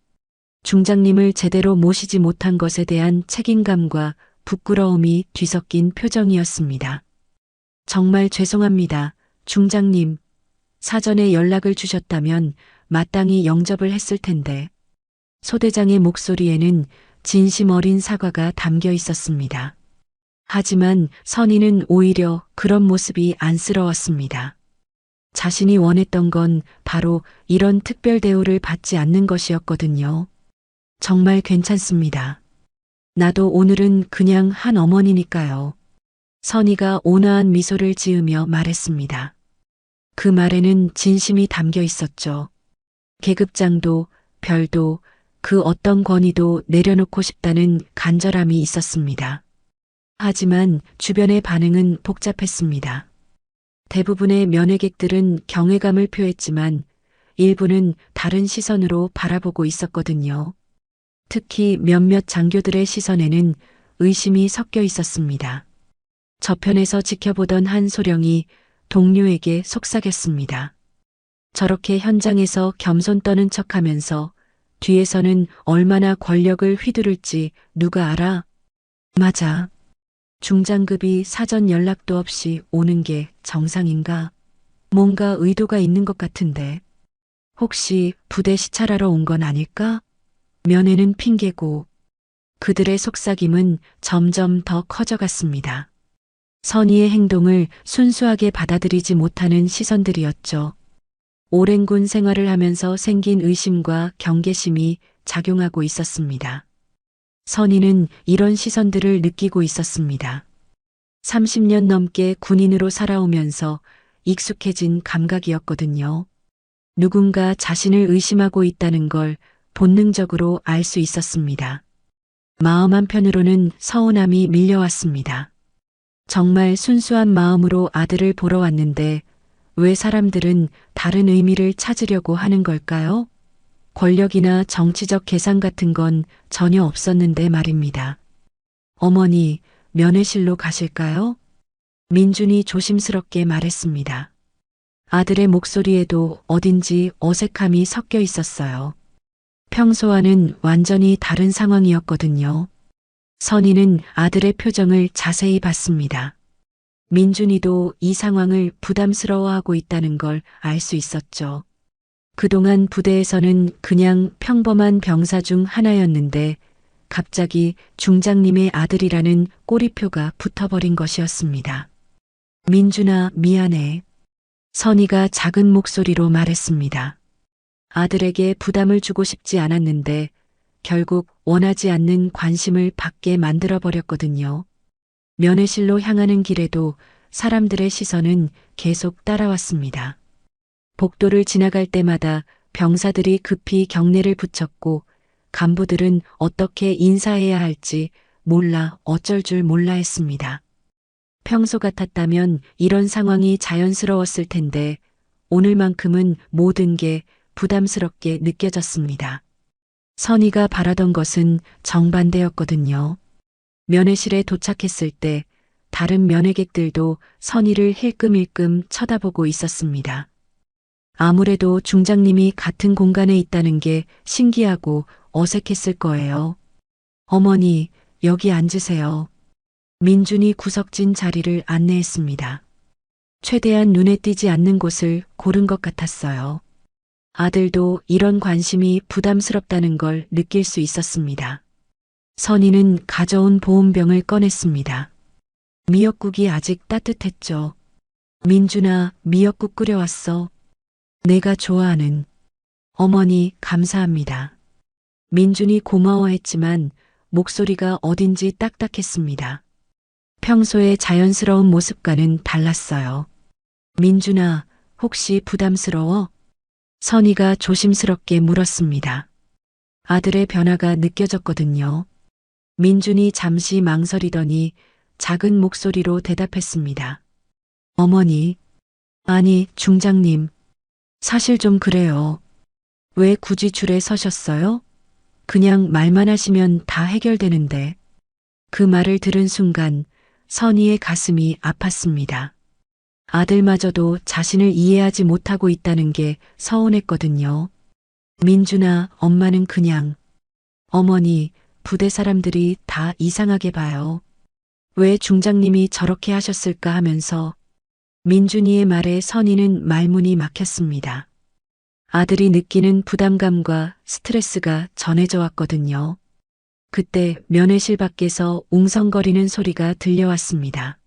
중장님을 제대로 모시지 못한 것에 대한 책임감과 부끄러움이 뒤섞인 표정이었습니다. 정말 죄송합니다, 중장님. 사전에 연락을 주셨다면 마땅히 영접을 했을 텐데. 소대장의 목소리에는 진심 어린 사과가 담겨 있었습니다. 하지만 선희는 오히려 그런 모습이 안쓰러웠습니다. 자신이 원했던 건 바로 이런 특별 대우를 받지 않는 것이었거든요. 정말 괜찮습니다. 나도 오늘은 그냥 한 어머니니까요. 선희가 온화한 미소를 지으며 말했습니다. 그 말에는 진심이 담겨 있었죠. 계급장도 별도 그 어떤 권위도 내려놓고 싶다는 간절함이 있었습니다. 하지만 주변의 반응은 복잡했습니다. 대부분의 면회객들은 경외감을 표했지만 일부는 다른 시선으로 바라보고 있었거든요. 특히 몇몇 장교들의 시선에는 의심이 섞여 있었습니다. 저편에서 지켜보던 한 소령이 동료에게 속삭였습니다. 저렇게 현장에서 겸손 떠는 척하면서 뒤에서는 얼마나 권력을 휘두를지 누가 알아? 맞아. 중장급이 사전 연락도 없이 오는 게 정상인가? 뭔가 의도가 있는 것 같은데. 혹시 부대 시찰하러 온 건 아닐까? 면회는 핑계고. 그들의 속삭임은 점점 더 커져갔습니다. 선의의 행동을 순수하게 받아들이지 못하는 시선들이었죠. 오랜 군 생활을 하면서 생긴 의심과 경계심이 작용하고 있었습니다. 선희는 이런 시선들을 느끼고 있었습니다. 30년 넘게 군인으로 살아오면서 익숙해진 감각이었거든요. 누군가 자신을 의심하고 있다는 걸 본능적으로 알 수 있었습니다. 마음 한편으로는 서운함이 밀려왔습니다. 정말 순수한 마음으로 아들을 보러 왔는데 왜 사람들은 다른 의미를 찾으려고 하는 걸까요? 권력이나 정치적 계산 같은 건 전혀 없었는데 말입니다. 어머니, 면회실로 가실까요? 민준이 조심스럽게 말했습니다. 아들의 목소리에도 어딘지 어색함이 섞여 있었어요. 평소와는 완전히 다른 상황이었거든요. 선희는 아들의 표정을 자세히 봤습니다. 민준이도 이 상황을 부담스러워하고 있다는 걸 알 수 있었죠. 그동안 부대에서는 그냥 평범한 병사 중 하나였는데 갑자기 중장님의 아들이라는 꼬리표가 붙어버린 것이었습니다. 민준아, 미안해. 선희가 작은 목소리로 말했습니다. 아들에게 부담을 주고 싶지 않았는데 결국 원하지 않는 관심을 받게 만들어버렸거든요. 면회실로 향하는 길에도 사람들의 시선은 계속 따라왔습니다. 복도를 지나갈 때마다 병사들이 급히 경례를 붙였고 간부들은 어떻게 인사해야 할지 몰라 어쩔 줄 몰라 했습니다. 평소 같았다면 이런 상황이 자연스러웠을 텐데 오늘만큼은 모든 게 부담스럽게 느껴졌습니다. 선희가 바라던 것은 정반대였거든요. 면회실에 도착했을 때 다른 면회객들도 선희를 힐끔힐끔 쳐다보고 있었습니다. 아무래도 중장님이 같은 공간에 있다는 게 신기하고 어색했을 거예요. 어머니, 여기 앉으세요. 민준이 구석진 자리를 안내했습니다. 최대한 눈에 띄지 않는 곳을 고른 것 같았어요. 아들도 이런 관심이 부담스럽다는 걸 느낄 수 있었습니다. 선희는 가져온 보온병을 꺼냈습니다. 미역국이 아직 따뜻했죠. 민준아, 미역국 끓여왔어. 내가 좋아하는. 어머니, 감사합니다. 민준이 고마워했지만 목소리가 어딘지 딱딱했습니다. 평소의 자연스러운 모습과는 달랐어요. 민준아, 혹시 부담스러워? 선희가 조심스럽게 물었습니다. 아들의 변화가 느껴졌거든요. 민준이 잠시 망설이더니 작은 목소리로 대답했습니다. 어머니, 아니, 중장님, 사실 좀 그래요. 왜 굳이 줄에 서셨어요? 그냥 말만 하시면 다 해결되는데. 그 말을 들은 순간 선희의 가슴이 아팠습니다. 아들마저도 자신을 이해하지 못하고 있다는 게 서운했거든요. 민준아, 엄마는 그냥, 어머니, 부대 사람들이 다 이상하게 봐요. 왜 중장님이 저렇게 하셨을까 하면서 민준이의 말에 선희는 말문이 막혔습니다. 아들이 느끼는 부담감과 스트레스가 전해져 왔거든요. 그때 면회실 밖에서 웅성거리는 소리가 들려왔습니다.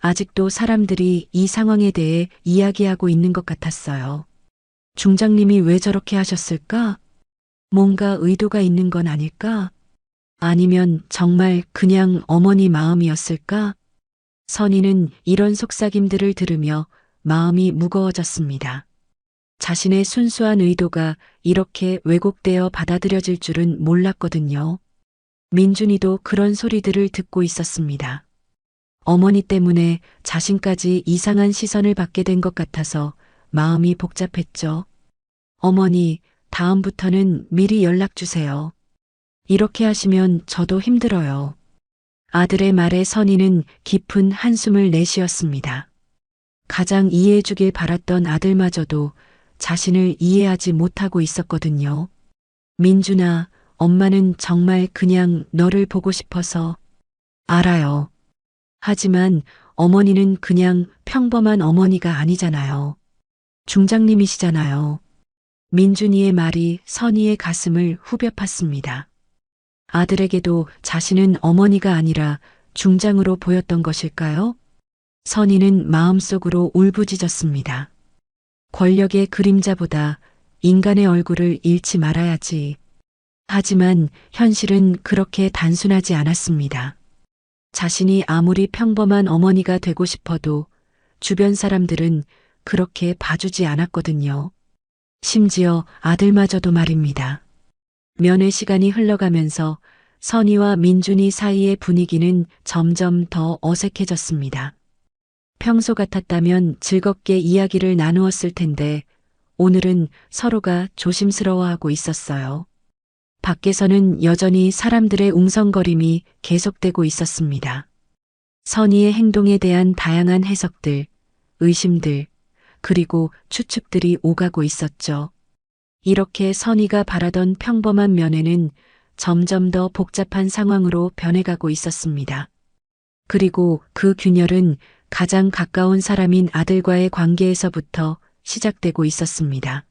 아직도 사람들이 이 상황에 대해 이야기하고 있는 것 같았어요. 중장님이 왜 저렇게 하셨을까? 뭔가 의도가 있는 건 아닐까? 아니면 정말 그냥 어머니 마음이었을까? 선희는 이런 속삭임들을 들으며 마음이 무거워졌습니다. 자신의 순수한 의도가 이렇게 왜곡되어 받아들여질 줄은 몰랐거든요. 민준이도 그런 소리들을 듣고 있었습니다. 어머니 때문에 자신까지 이상한 시선을 받게 된 것 같아서 마음이 복잡했죠. 어머니, 다음부터는 미리 연락 주세요. 이렇게 하시면 저도 힘들어요. 아들의 말에 선희는 깊은 한숨을 내쉬었습니다. 가장 이해해주길 바랐던 아들마저도 자신을 이해하지 못하고 있었거든요. 민준아, 엄마는 정말 그냥 너를 보고 싶어서. 알아요. 하지만 어머니는 그냥 평범한 어머니가 아니잖아요. 중장님이시잖아요. 민준이의 말이 선희의 가슴을 후벼 팠습니다. 아들에게도 자신은 어머니가 아니라 중장으로 보였던 것일까요? 선희는 마음속으로 울부짖었습니다. 권력의 그림자보다 인간의 얼굴을 잃지 말아야지. 하지만 현실은 그렇게 단순하지 않았습니다. 자신이 아무리 평범한 어머니가 되고 싶어도 주변 사람들은 그렇게 봐주지 않았거든요. 심지어 아들마저도 말입니다. 면회 시간이 흘러가면서 선희와 민준이 사이의 분위기는 점점 더 어색해졌습니다. 평소 같았다면 즐겁게 이야기를 나누었을 텐데 오늘은 서로가 조심스러워하고 있었어요. 밖에서는 여전히 사람들의 웅성거림이 계속되고 있었습니다. 선희의 행동에 대한 다양한 해석들, 의심들, 그리고 추측들이 오가고 있었죠. 이렇게 선희가 바라던 평범한 면회는 점점 더 복잡한 상황으로 변해가고 있었습니다. 그리고 그 균열은 가장 가까운 사람인 아들과의 관계에서부터 시작되고 있었습니다.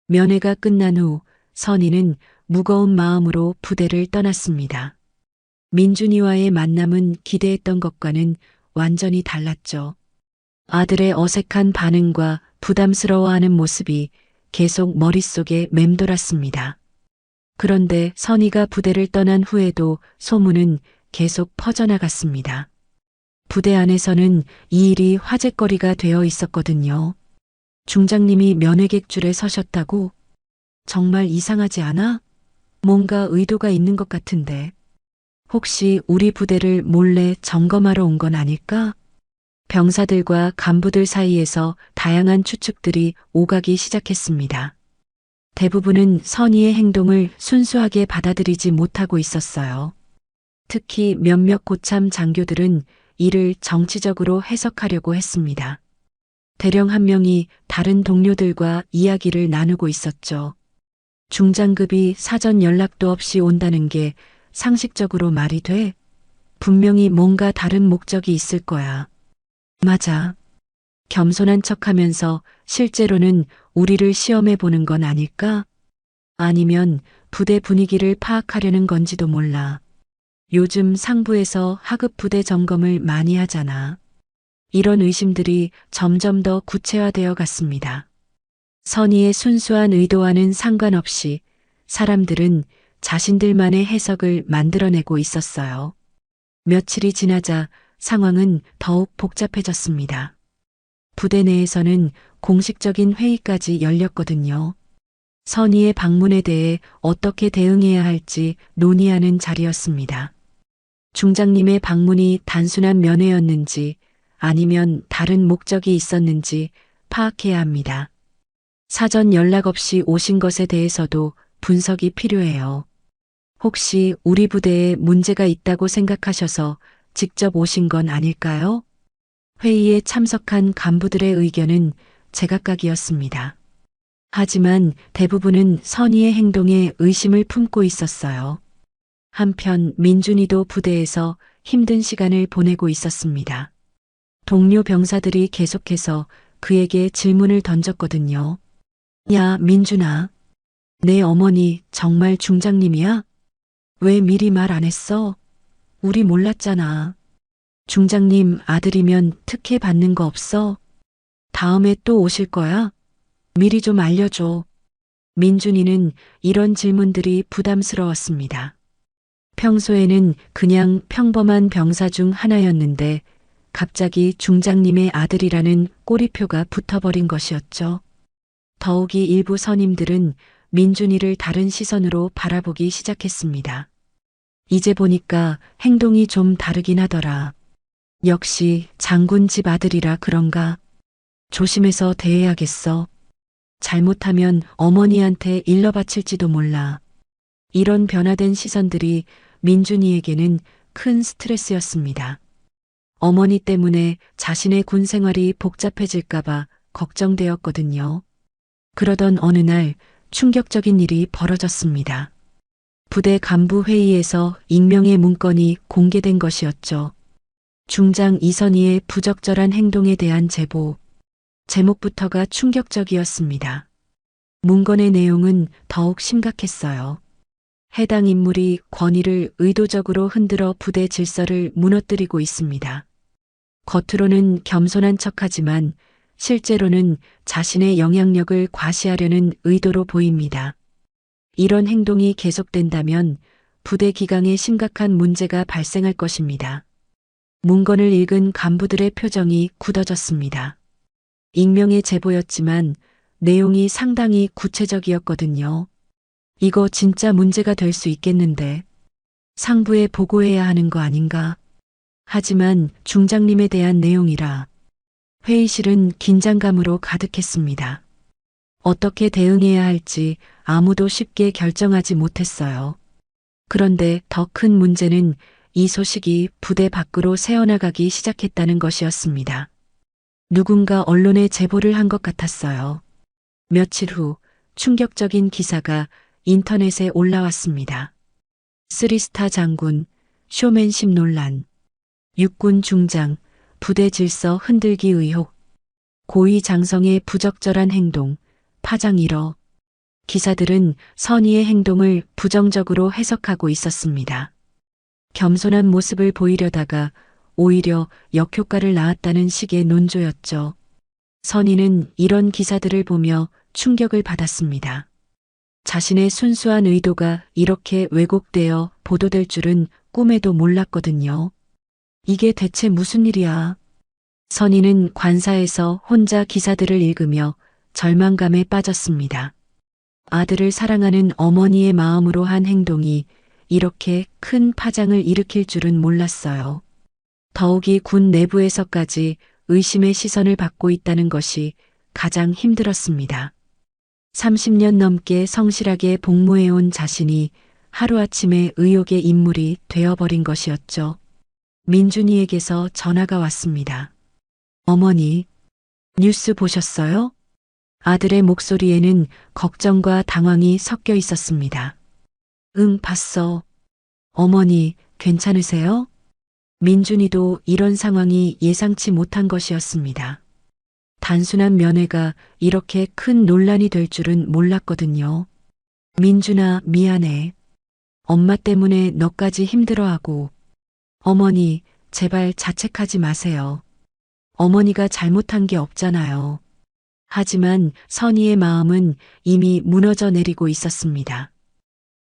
면회가 끝난 후 선희는 무거운 마음으로 부대를 떠났습니다. 민준이와의 만남은 기대했던 것과는 완전히 달랐죠. 아들의 어색한 반응과 부담스러워하는 모습이 계속 머릿속에 맴돌았습니다. 그런데 선희가 부대를 떠난 후에도 소문은 계속 퍼져나갔습니다. 부대 안에서는 이 일이 화제거리가 되어 있었거든요. 중장님이 면회객줄에 서셨다고? 정말 이상하지 않아? 뭔가 의도가 있는 것 같은데. 혹시 우리 부대를 몰래 점검하러 온 건 아닐까? 병사들과 간부들 사이에서 다양한 추측들이 오가기 시작했습니다. 대부분은 선희의 행동을 순수하게 받아들이지 못하고 있었어요. 특히 몇몇 고참 장교들은 이를 정치적으로 해석하려고 했습니다. 대령 한 명이 다른 동료들과 이야기를 나누고 있었죠. 중장급이 사전 연락도 없이 온다는 게 상식적으로 말이 돼? 분명히 뭔가 다른 목적이 있을 거야. 맞아. 겸손한 척하면서 실제로는 우리를 시험해 보는 건 아닐까? 아니면 부대 분위기를 파악하려는 건지도 몰라. 요즘 상부에서 하급 부대 점검을 많이 하잖아. 이런 의심들이 점점 더 구체화되어 갔습니다. 선의의 순수한 의도와는 상관없이 사람들은 자신들만의 해석을 만들어내고 있었어요. 며칠이 지나자 상황은 더욱 복잡해졌습니다. 부대 내에서는 공식적인 회의까지 열렸거든요. 선의의 방문에 대해 어떻게 대응해야 할지 논의하는 자리였습니다. 중장님의 방문이 단순한 면회였는지 아니면 다른 목적이 있었는지 파악해야 합니다. 사전 연락 없이 오신 것에 대해서도 분석이 필요해요. 혹시 우리 부대에 문제가 있다고 생각하셔서 직접 오신 건 아닐까요? 회의에 참석한 간부들의 의견은 제각각이었습니다. 하지만 대부분은 선의의 행동에 의심을 품고 있었어요. 한편 민준이도 부대에서 힘든 시간을 보내고 있었습니다. 동료 병사들이 계속해서 그에게 질문을 던졌거든요. 야, 민준아. 내 어머니 정말 중장님이야? 왜 미리 말 안 했어? 우리 몰랐잖아. 중장님 아들이면 특혜 받는 거 없어? 다음에 또 오실 거야? 미리 좀 알려줘. 민준이는 이런 질문들이 부담스러웠습니다. 평소에는 그냥 평범한 병사 중 하나였는데 갑자기 중장님의 아들이라는 꼬리표가 붙어버린 것이었죠. 더욱이 일부 선임들은 민준이를 다른 시선으로 바라보기 시작했습니다. 이제 보니까 행동이 좀 다르긴 하더라. 역시 장군 집 아들이라 그런가? 조심해서 대해야겠어. 잘못하면 어머니한테 일러 바칠지도 몰라. 이런 변화된 시선들이 민준이에게는 큰 스트레스였습니다. 어머니 때문에 자신의 군 생활이 복잡해질까봐 걱정되었거든요. 그러던 어느 날 충격적인 일이 벌어졌습니다. 부대 간부 회의에서 익명의 문건이 공개된 것이었죠. 중장 이선희의 부적절한 행동에 대한 제보. 제목부터가 충격적이었습니다. 문건의 내용은 더욱 심각했어요. 해당 인물이 권위를 의도적으로 흔들어 부대 질서를 무너뜨리고 있습니다. 겉으로는 겸손한 척하지만 실제로는 자신의 영향력을 과시하려는 의도로 보입니다. 이런 행동이 계속된다면 부대 기강에 심각한 문제가 발생할 것입니다. 문건을 읽은 간부들의 표정이 굳어졌습니다. 익명의 제보였지만 내용이 상당히 구체적이었거든요. 이거 진짜 문제가 될 수 있겠는데 상부에 보고해야 하는 거 아닌가? 하지만 중장님에 대한 내용이라 회의실은 긴장감으로 가득했습니다. 어떻게 대응해야 할지 아무도 쉽게 결정하지 못했어요. 그런데 더 큰 문제는 이 소식이 부대 밖으로 새어나가기 시작했다는 것이었습니다. 누군가 언론에 제보를 한 것 같았어요. 며칠 후 충격적인 기사가 인터넷에 올라왔습니다. 3스타 장군, 쇼맨십 논란, 육군 중장, 부대 질서 흔들기 의혹, 고위 장성의 부적절한 행동, 파장 1호. 기사들은 선의의 행동을 부정적으로 해석하고 있었습니다. 겸손한 모습을 보이려다가 오히려 역효과를 낳았다는 식의 논조였죠. 선의는 이런 기사들을 보며 충격을 받았습니다. 자신의 순수한 의도가 이렇게 왜곡되어 보도될 줄은 꿈에도 몰랐거든요. 이게 대체 무슨 일이야? 선의는 관사에서 혼자 기사들을 읽으며 절망감에 빠졌습니다. 아들을 사랑하는 어머니의 마음으로 한 행동이 이렇게 큰 파장을 일으킬 줄은 몰랐어요. 더욱이 군 내부에서까지 의심의 시선을 받고 있다는 것이 가장 힘들었습니다. 30년 넘게 성실하게 복무해온 자신이 하루아침에 의혹의 인물이 되어버린 것이었죠. 민준이에게서 전화가 왔습니다. 어머니, 뉴스 보셨어요? 아들의 목소리에는 걱정과 당황이 섞여 있었습니다. 응, 봤어. 어머니, 괜찮으세요? 민준이도 이런 상황이 예상치 못한 것이었습니다. 단순한 면회가 이렇게 큰 논란이 될 줄은 몰랐거든요. 민준아, 미안해. 엄마 때문에 너까지 힘들어하고. 어머니, 제발 자책하지 마세요. 어머니가 잘못한 게 없잖아요. 하지만 선희의 마음은 이미 무너져 내리고 있었습니다.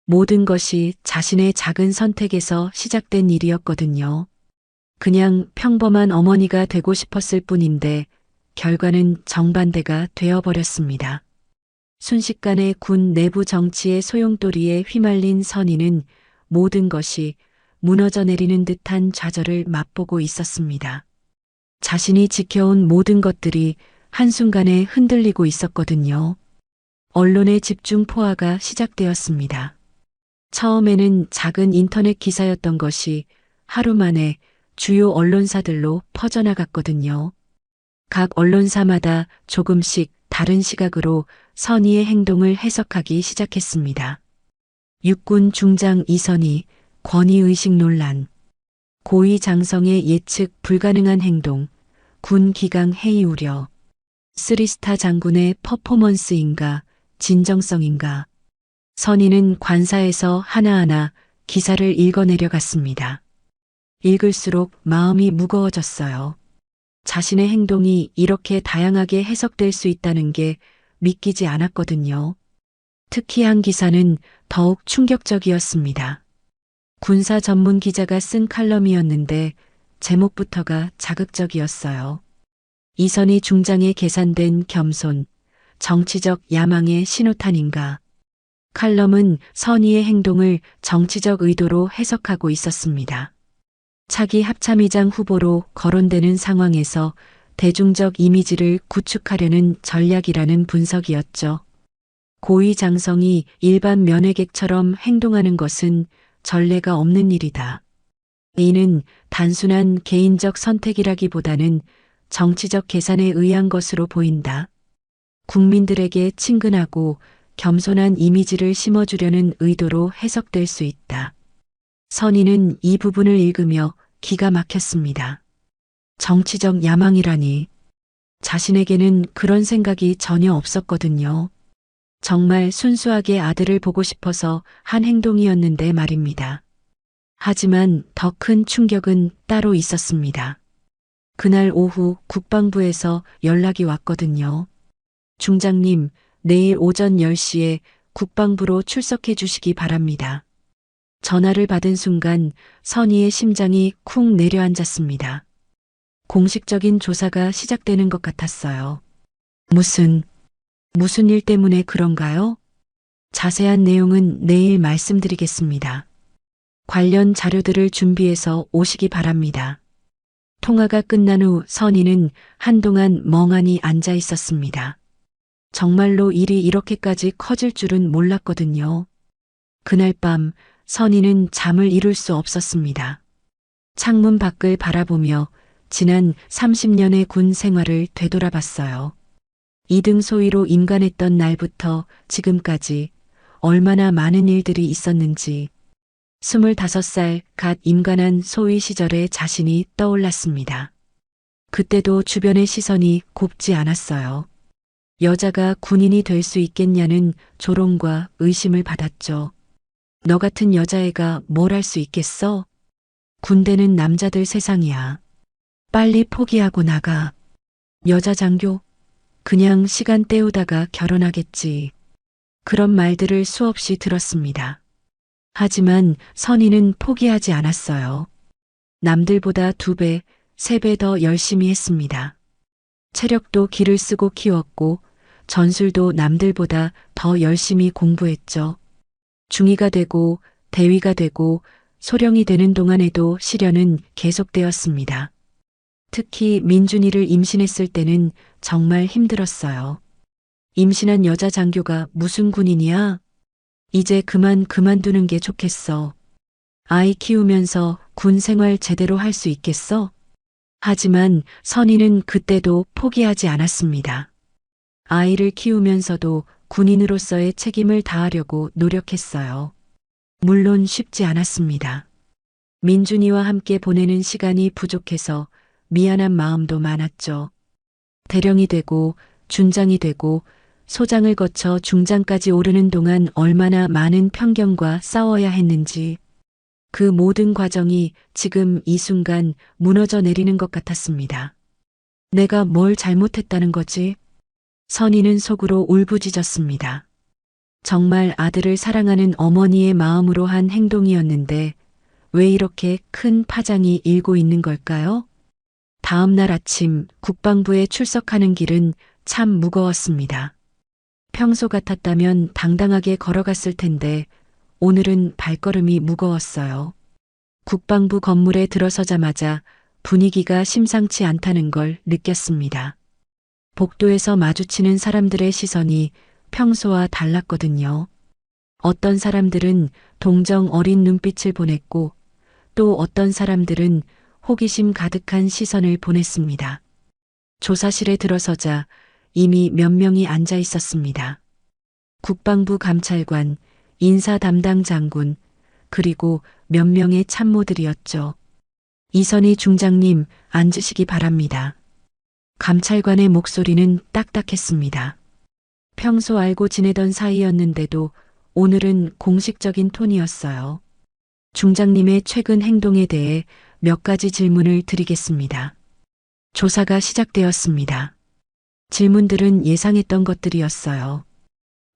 모든 것이 자신의 작은 선택에서 시작된 일이었거든요. 그냥 평범한 어머니가 되고 싶었을 뿐인데 결과는 정반대가 되어버렸습니다. 순식간에 군 내부 정치의 소용돌이에 휘말린 선희는 모든 것이 무너져 내리는 듯한 좌절을 맛보고 있었습니다. 자신이 지켜온 모든 것들이 한순간에 흔들리고 있었거든요. 언론의 집중 포화가 시작되었습니다. 처음에는 작은 인터넷 기사였던 것이 하루 만에 주요 언론사들로 퍼져나갔거든요. 각 언론사마다 조금씩 다른 시각으로 선희의 행동을 해석하기 시작했습니다. 육군 중장 이선희, 권위의식 논란, 고위 장성의 예측 불가능한 행동, 군 기강 해이 우려, 쓰리스타 장군의 퍼포먼스인가, 진정성인가. 선희는 관사에서 하나하나 기사를 읽어내려갔습니다. 읽을수록 마음이 무거워졌어요. 자신의 행동이 이렇게 다양하게 해석될 수 있다는 게 믿기지 않았거든요. 특히 한 기사는 더욱 충격적이었습니다. 군사 전문 기자가 쓴 칼럼이었는데 제목부터가 자극적이었어요. 이선희 중장에 계산된 겸손, 정치적 야망의 신호탄인가. 칼럼은 선희의 행동을 정치적 의도로 해석하고 있었습니다. 차기 합참의장 후보로 거론되는 상황에서 대중적 이미지를 구축하려는 전략이라는 분석이었죠. 고위 장성이 일반 면회객처럼 행동하는 것은 전례가 없는 일이다. 이는 단순한 개인적 선택이라기보다는 정치적 계산에 의한 것으로 보인다. 국민들에게 친근하고 겸손한 이미지를 심어주려는 의도로 해석될 수 있다. 선희는 이 부분을 읽으며 기가 막혔습니다. 정치적 야망이라니. 자신에게는 그런 생각이 전혀 없었거든요. 정말 순수하게 아들을 보고 싶어서 한 행동이었는데 말입니다. 하지만 더 큰 충격은 따로 있었습니다. 그날 오후 국방부에서 연락이 왔거든요. 중장님, 내일 오전 10시에 국방부로 출석해 주시기 바랍니다. 전화를 받은 순간 선희의 심장이 쿵 내려앉았습니다. 공식적인 조사가 시작되는 것 같았어요. 무슨 일 때문에 그런가요? 자세한 내용은 내일 말씀드리겠습니다. 관련 자료들을 준비해서 오시기 바랍니다. 통화가 끝난 후 선희는 한동안 멍하니 앉아 있었습니다. 정말로 일이 이렇게까지 커질 줄은 몰랐거든요. 그날 밤 선희는 잠을 이룰 수 없었습니다. 창문 밖을 바라보며 지난 30년의 군 생활을 되돌아봤어요. 2등 소위로 임관했던 날부터 지금까지 얼마나 많은 일들이 있었는지 25살 갓 임관한 소위 시절의 자신이 떠올랐습니다. 그때도 주변의 시선이 곱지 않았어요. 여자가 군인이 될 수 있겠냐는 조롱과 의심을 받았죠. 너 같은 여자애가 뭘 할 수 있겠어? 군대는 남자들 세상이야. 빨리 포기하고 나가. 여자 장교? 그냥 시간 때우다가 결혼하겠지. 그런 말들을 수없이 들었습니다. 하지만 선희는 포기하지 않았어요. 남들보다 2배, 3배 더 열심히 했습니다. 체력도 기를 쓰고 키웠고 전술도 남들보다 더 열심히 공부했죠. 중위가 되고 대위가 되고 소령이 되는 동안에도 시련은 계속되었습니다. 특히 민준이를 임신했을 때는 정말 힘들었어요. 임신한 여자 장교가 무슨 군인이야? 이제 그만두는 게 좋겠어. 아이 키우면서 군 생활 제대로 할 수 있겠어? 하지만 선희는 그때도 포기하지 않았습니다. 아이를 키우면서도 군인으로서의 책임을 다하려고 노력했어요. 물론 쉽지 않았습니다. 민준이와 함께 보내는 시간이 부족해서 미안한 마음도 많았죠. 대령이 되고 준장이 되고 소장을 거쳐 중장까지 오르는 동안 얼마나 많은 편견과 싸워야 했는지 그 모든 과정이 지금 이 순간 무너져 내리는 것 같았습니다. 내가 뭘 잘못했다는 거지? 선희는 속으로 울부짖었습니다. 정말 아들을 사랑하는 어머니의 마음으로 한 행동이었는데 왜 이렇게 큰 파장이 일고 있는 걸까요? 다음 날 아침 국방부에 출석하는 길은 참 무거웠습니다. 평소 같았다면 당당하게 걸어갔을 텐데 오늘은 발걸음이 무거웠어요. 국방부 건물에 들어서자마자 분위기가 심상치 않다는 걸 느꼈습니다. 복도에서 마주치는 사람들의 시선이 평소와 달랐거든요. 어떤 사람들은 동정 어린 눈빛을 보냈고 또 어떤 사람들은 호기심 가득한 시선을 보냈습니다. 조사실에 들어서자 이미 몇 명이 앉아 있었습니다. 국방부 감찰관, 인사 담당 장군, 그리고 몇 명의 참모들이었죠. 이선희 중장님, 앉으시기 바랍니다. 감찰관의 목소리는 딱딱했습니다. 평소 알고 지내던 사이였는데도 오늘은 공식적인 톤이었어요. 중장님의 최근 행동에 대해 몇 가지 질문을 드리겠습니다. 조사가 시작되었습니다. 질문들은 예상했던 것들이었어요.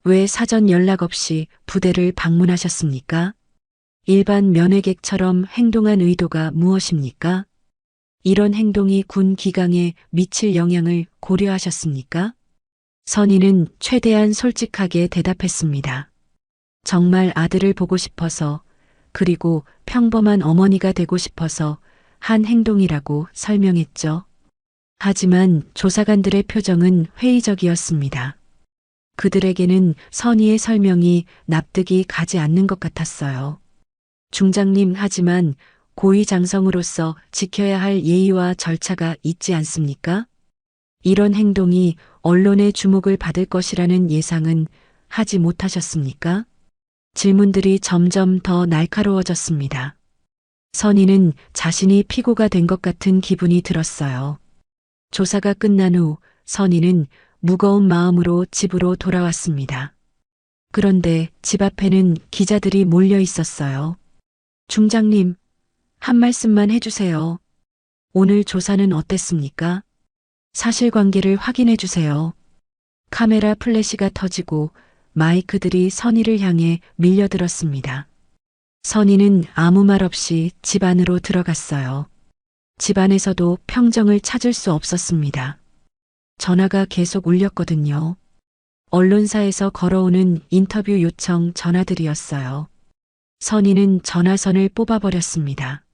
왜 사전 연락 없이 부대를 방문하셨습니까? 일반 면회객처럼 행동한 의도가 무엇입니까? 이런 행동이 군 기강에 미칠 영향을 고려하셨습니까? 선희는 최대한 솔직하게 대답했습니다. 정말 아들을 보고 싶어서 그리고 평범한 어머니가 되고 싶어서 한 행동이라고 설명했죠. 하지만 조사관들의 표정은 회의적이었습니다. 그들에게는 선희의 설명이 납득이 가지 않는 것 같았어요. 중장님, 하지만 고위 장성으로서 지켜야 할 예의와 절차가 있지 않습니까? 이런 행동이 언론의 주목을 받을 것이라는 예상은 하지 못하셨습니까? 질문들이 점점 더 날카로워졌습니다. 선희는 자신이 피고가 된 것 같은 기분이 들었어요. 조사가 끝난 후 선희는 무거운 마음으로 집으로 돌아왔습니다. 그런데 집 앞에는 기자들이 몰려 있었어요. 중장님, 한 말씀만 해주세요. 오늘 조사는 어땠습니까? 사실관계를 확인해 주세요. 카메라 플래시가 터지고 마이크들이 선희를 향해 밀려들었습니다. 선희는 아무 말 없이 집 안으로 들어갔어요. 집 안에서도 평정을 찾을 수 없었습니다. 전화가 계속 울렸거든요. 언론사에서 걸어오는 인터뷰 요청 전화들이었어요. 선희는 전화선을 뽑아버렸습니다.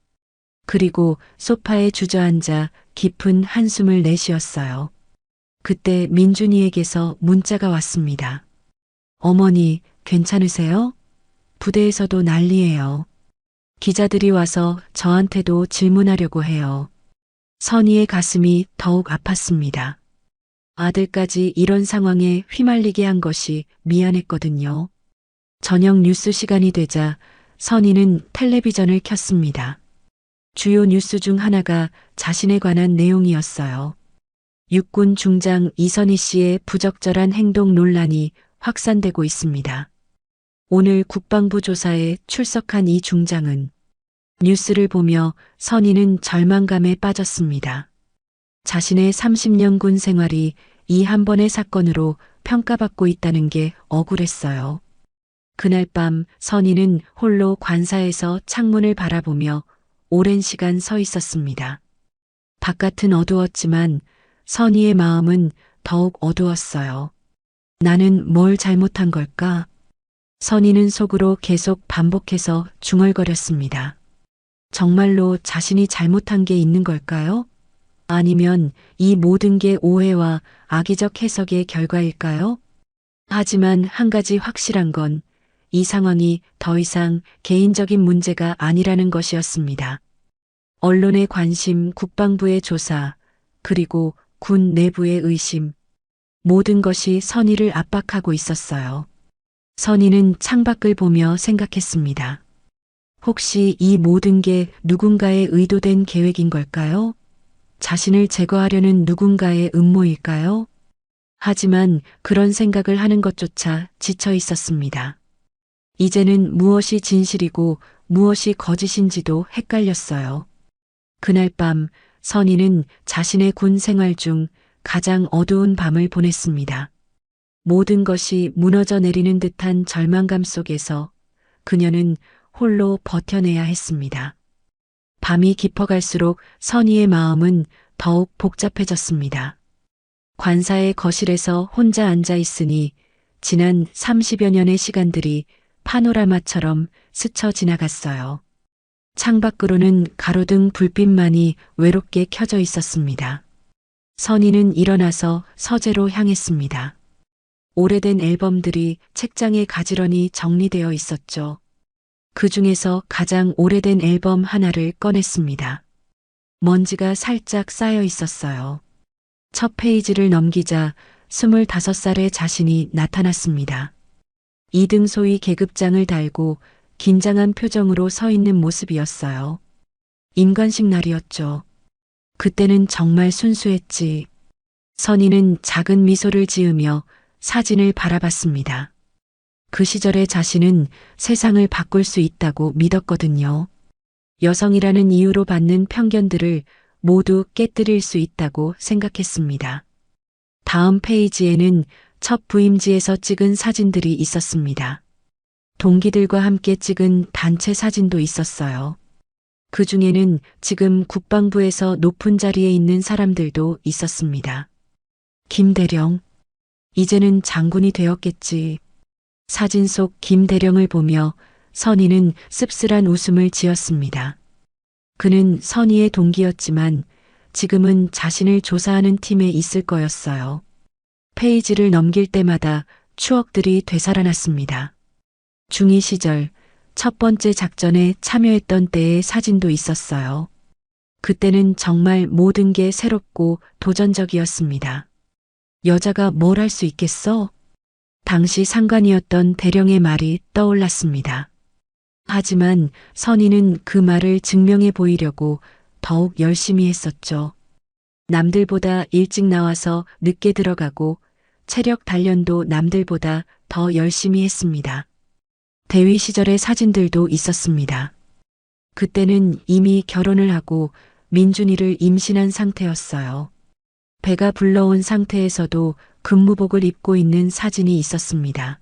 그리고 소파에 주저앉아 깊은 한숨을 내쉬었어요. 그때 민준이에게서 문자가 왔습니다. 어머니, 괜찮으세요? 부대에서도 난리예요. 기자들이 와서 저한테도 질문하려고 해요. 선희의 가슴이 더욱 아팠습니다. 아들까지 이런 상황에 휘말리게 한 것이 미안했거든요. 저녁 뉴스 시간이 되자 선희는 텔레비전을 켰습니다. 주요 뉴스 중 하나가 자신에 관한 내용이었어요. 육군 중장 이선희 씨의 부적절한 행동 논란이 확산되고 있습니다. 오늘 국방부 조사에 출석한 이 중장은 뉴스를 보며 선희는 절망감에 빠졌습니다. 자신의 30년 군 생활이 이 한 번의 사건으로 평가받고 있다는 게 억울했어요. 그날 밤 선희는 홀로 관사에서 창문을 바라보며 오랜 시간 서 있었습니다. 바깥은 어두웠지만 선희의 마음은 더욱 어두웠어요. 나는 뭘 잘못한 걸까? 선희는 속으로 계속 반복해서 중얼거렸습니다. 정말로 자신이 잘못한 게 있는 걸까요? 아니면 이 모든 게 오해와 악의적 해석의 결과일까요? 하지만 한 가지 확실한 건 이 상황이 더 이상 개인적인 문제가 아니라는 것이었습니다. 언론의 관심, 국방부의 조사, 그리고 군 내부의 의심, 모든 것이 선희를 압박하고 있었어요. 선희는 창밖을 보며 생각했습니다. 혹시 이 모든 게 누군가의 의도된 계획인 걸까요? 자신을 제거하려는 누군가의 음모일까요? 하지만 그런 생각을 하는 것조차 지쳐 있었습니다. 이제는 무엇이 진실이고 무엇이 거짓인지도 헷갈렸어요. 그날 밤 선희는 자신의 군 생활 중 가장 어두운 밤을 보냈습니다. 모든 것이 무너져 내리는 듯한 절망감 속에서 그녀는 홀로 버텨내야 했습니다. 밤이 깊어갈수록 선희의 마음은 더욱 복잡해졌습니다. 관사의 거실에서 혼자 앉아 있으니 지난 30여 년의 시간들이 파노라마처럼 스쳐 지나갔어요. 창밖으로는 가로등 불빛만이 외롭게 켜져 있었습니다. 선희는 일어나서 서재로 향했습니다. 오래된 앨범들이 책장에 가지런히 정리되어 있었죠. 그 중에서 가장 오래된 앨범 하나를 꺼냈습니다. 먼지가 살짝 쌓여 있었어요. 첫 페이지를 넘기자 25살의 자신이 나타났습니다. 2등 소위 계급장을 달고 긴장한 표정으로 서 있는 모습이었어요. 임관식 날이었죠. 그때는 정말 순수했지. 선희는 작은 미소를 지으며 사진을 바라봤습니다. 그 시절의 자신은 세상을 바꿀 수 있다고 믿었거든요. 여성이라는 이유로 받는 편견들을 모두 깨뜨릴 수 있다고 생각했습니다. 다음 페이지에는 첫 부임지에서 찍은 사진들이 있었습니다. 동기들과 함께 찍은 단체 사진도 있었어요. 그 중에는 지금 국방부에서 높은 자리에 있는 사람들도 있었습니다. 김대령, 이제는 장군이 되었겠지. 사진 속 김대령을 보며 선희는 씁쓸한 웃음을 지었습니다. 그는 선희의 동기였지만 지금은 자신을 조사하는 팀에 있을 거였어요. 페이지를 넘길 때마다 추억들이 되살아났습니다. 중2 시절 첫 번째 작전에 참여했던 때의 사진도 있었어요. 그때는 정말 모든 게 새롭고 도전적이었습니다. 여자가 뭘 할 수 있겠어? 당시 상관이었던 대령의 말이 떠올랐습니다. 하지만 선희는 그 말을 증명해 보이려고 더욱 열심히 했었죠. 남들보다 일찍 나와서 늦게 들어가고 체력 단련도 남들보다 더 열심히 했습니다. 대위 시절의 사진들도 있었습니다. 그때는 이미 결혼을 하고 민준이를 임신한 상태였어요. 배가 불러온 상태에서도 근무복을 입고 있는 사진이 있었습니다.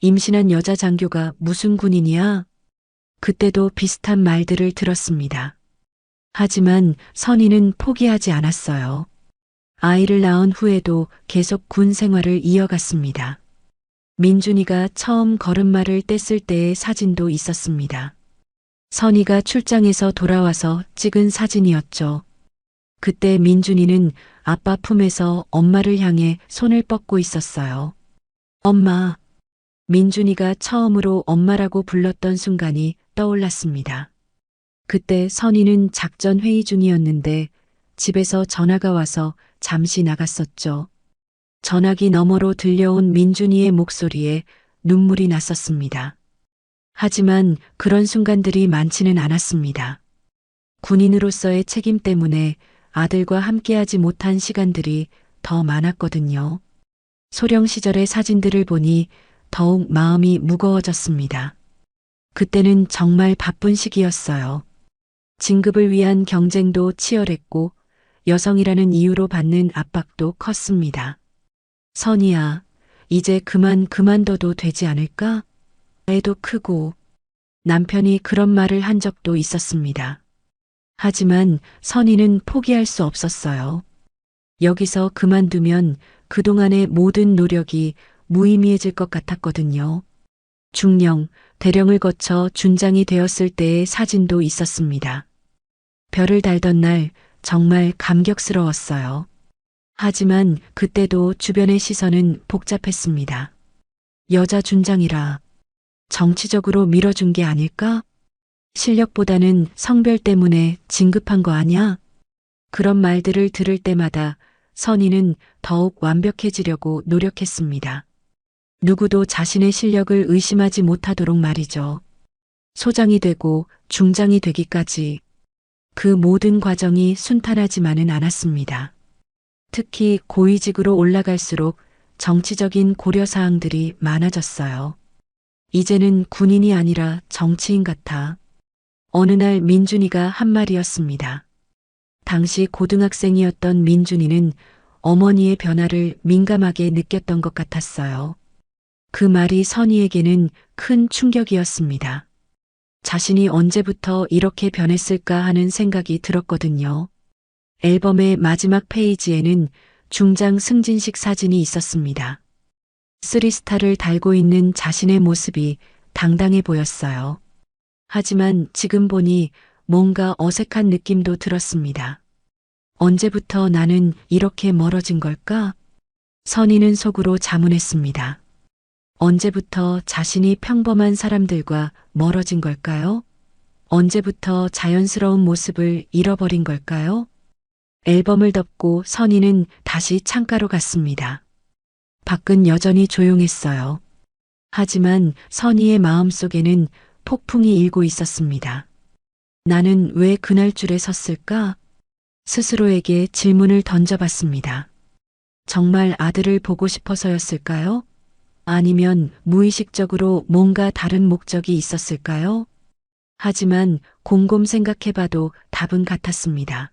임신한 여자 장교가 무슨 군인이야? 그때도 비슷한 말들을 들었습니다. 하지만 선희는 포기하지 않았어요. 아이를 낳은 후에도 계속 군 생활을 이어갔습니다. 민준이가 처음 걸음마를 뗐을 때의 사진도 있었습니다. 선희가 출장에서 돌아와서 찍은 사진이었죠. 그때 민준이는 아빠 품에서 엄마를 향해 손을 뻗고 있었어요. 엄마. 민준이가 처음으로 엄마라고 불렀던 순간이 떠올랐습니다. 그때 선희는 작전 회의 중이었는데 집에서 전화가 와서 잠시 나갔었죠. 전화기 너머로 들려온 민준이의 목소리에 눈물이 났었습니다. 하지만 그런 순간들이 많지는 않았습니다. 군인으로서의 책임 때문에 아들과 함께하지 못한 시간들이 더 많았거든요. 소령 시절의 사진들을 보니 더욱 마음이 무거워졌습니다. 그때는 정말 바쁜 시기였어요. 진급을 위한 경쟁도 치열했고 여성이라는 이유로 받는 압박도 컸습니다. 선희야, 이제 그만둬도 되지 않을까? 애도 크고 남편이 그런 말을 한 적도 있었습니다. 하지만 선희는 포기할 수 없었어요. 여기서 그만두면 그동안의 모든 노력이 무의미해질 것 같았거든요. 중령, 대령을 거쳐 준장이 되었을 때의 사진도 있었습니다. 별을 달던 날 정말 감격스러웠어요. 하지만 그때도 주변의 시선은 복잡했습니다. 여자 준장이라 정치적으로 밀어준 게 아닐까? 실력보다는 성별 때문에 진급한 거 아냐? 그런 말들을 들을 때마다 선희는 더욱 완벽해지려고 노력했습니다. 누구도 자신의 실력을 의심하지 못하도록 말이죠. 소장이 되고 중장이 되기까지 그 모든 과정이 순탄하지만은 않았습니다. 특히 고위직으로 올라갈수록 정치적인 고려사항들이 많아졌어요. 이제는 군인이 아니라 정치인 같아. 어느 날 민준이가 한 말이었습니다. 당시 고등학생이었던 민준이는 어머니의 변화를 민감하게 느꼈던 것 같았어요. 그 말이 선희에게는 큰 충격이었습니다. 자신이 언제부터 이렇게 변했을까 하는 생각이 들었거든요. 앨범의 마지막 페이지에는 중장 승진식 사진이 있었습니다. 3스타를 달고 있는 자신의 모습이 당당해 보였어요. 하지만 지금 보니 뭔가 어색한 느낌도 들었습니다. 언제부터 나는 이렇게 멀어진 걸까? 선희는 속으로 자문했습니다. 언제부터 자신이 평범한 사람들과 멀어진 걸까요? 언제부터 자연스러운 모습을 잃어버린 걸까요? 앨범을 덮고 선희는 다시 창가로 갔습니다. 밖은 여전히 조용했어요. 하지만 선희의 마음속에는 폭풍이 일고 있었습니다. 나는 왜 그날줄에 섰을까? 스스로에게 질문을 던져봤습니다. 정말 아들을 보고 싶어서였을까요? 아니면 무의식적으로 뭔가 다른 목적이 있었을까요? 하지만 곰곰 생각해봐도 답은 같았습니다.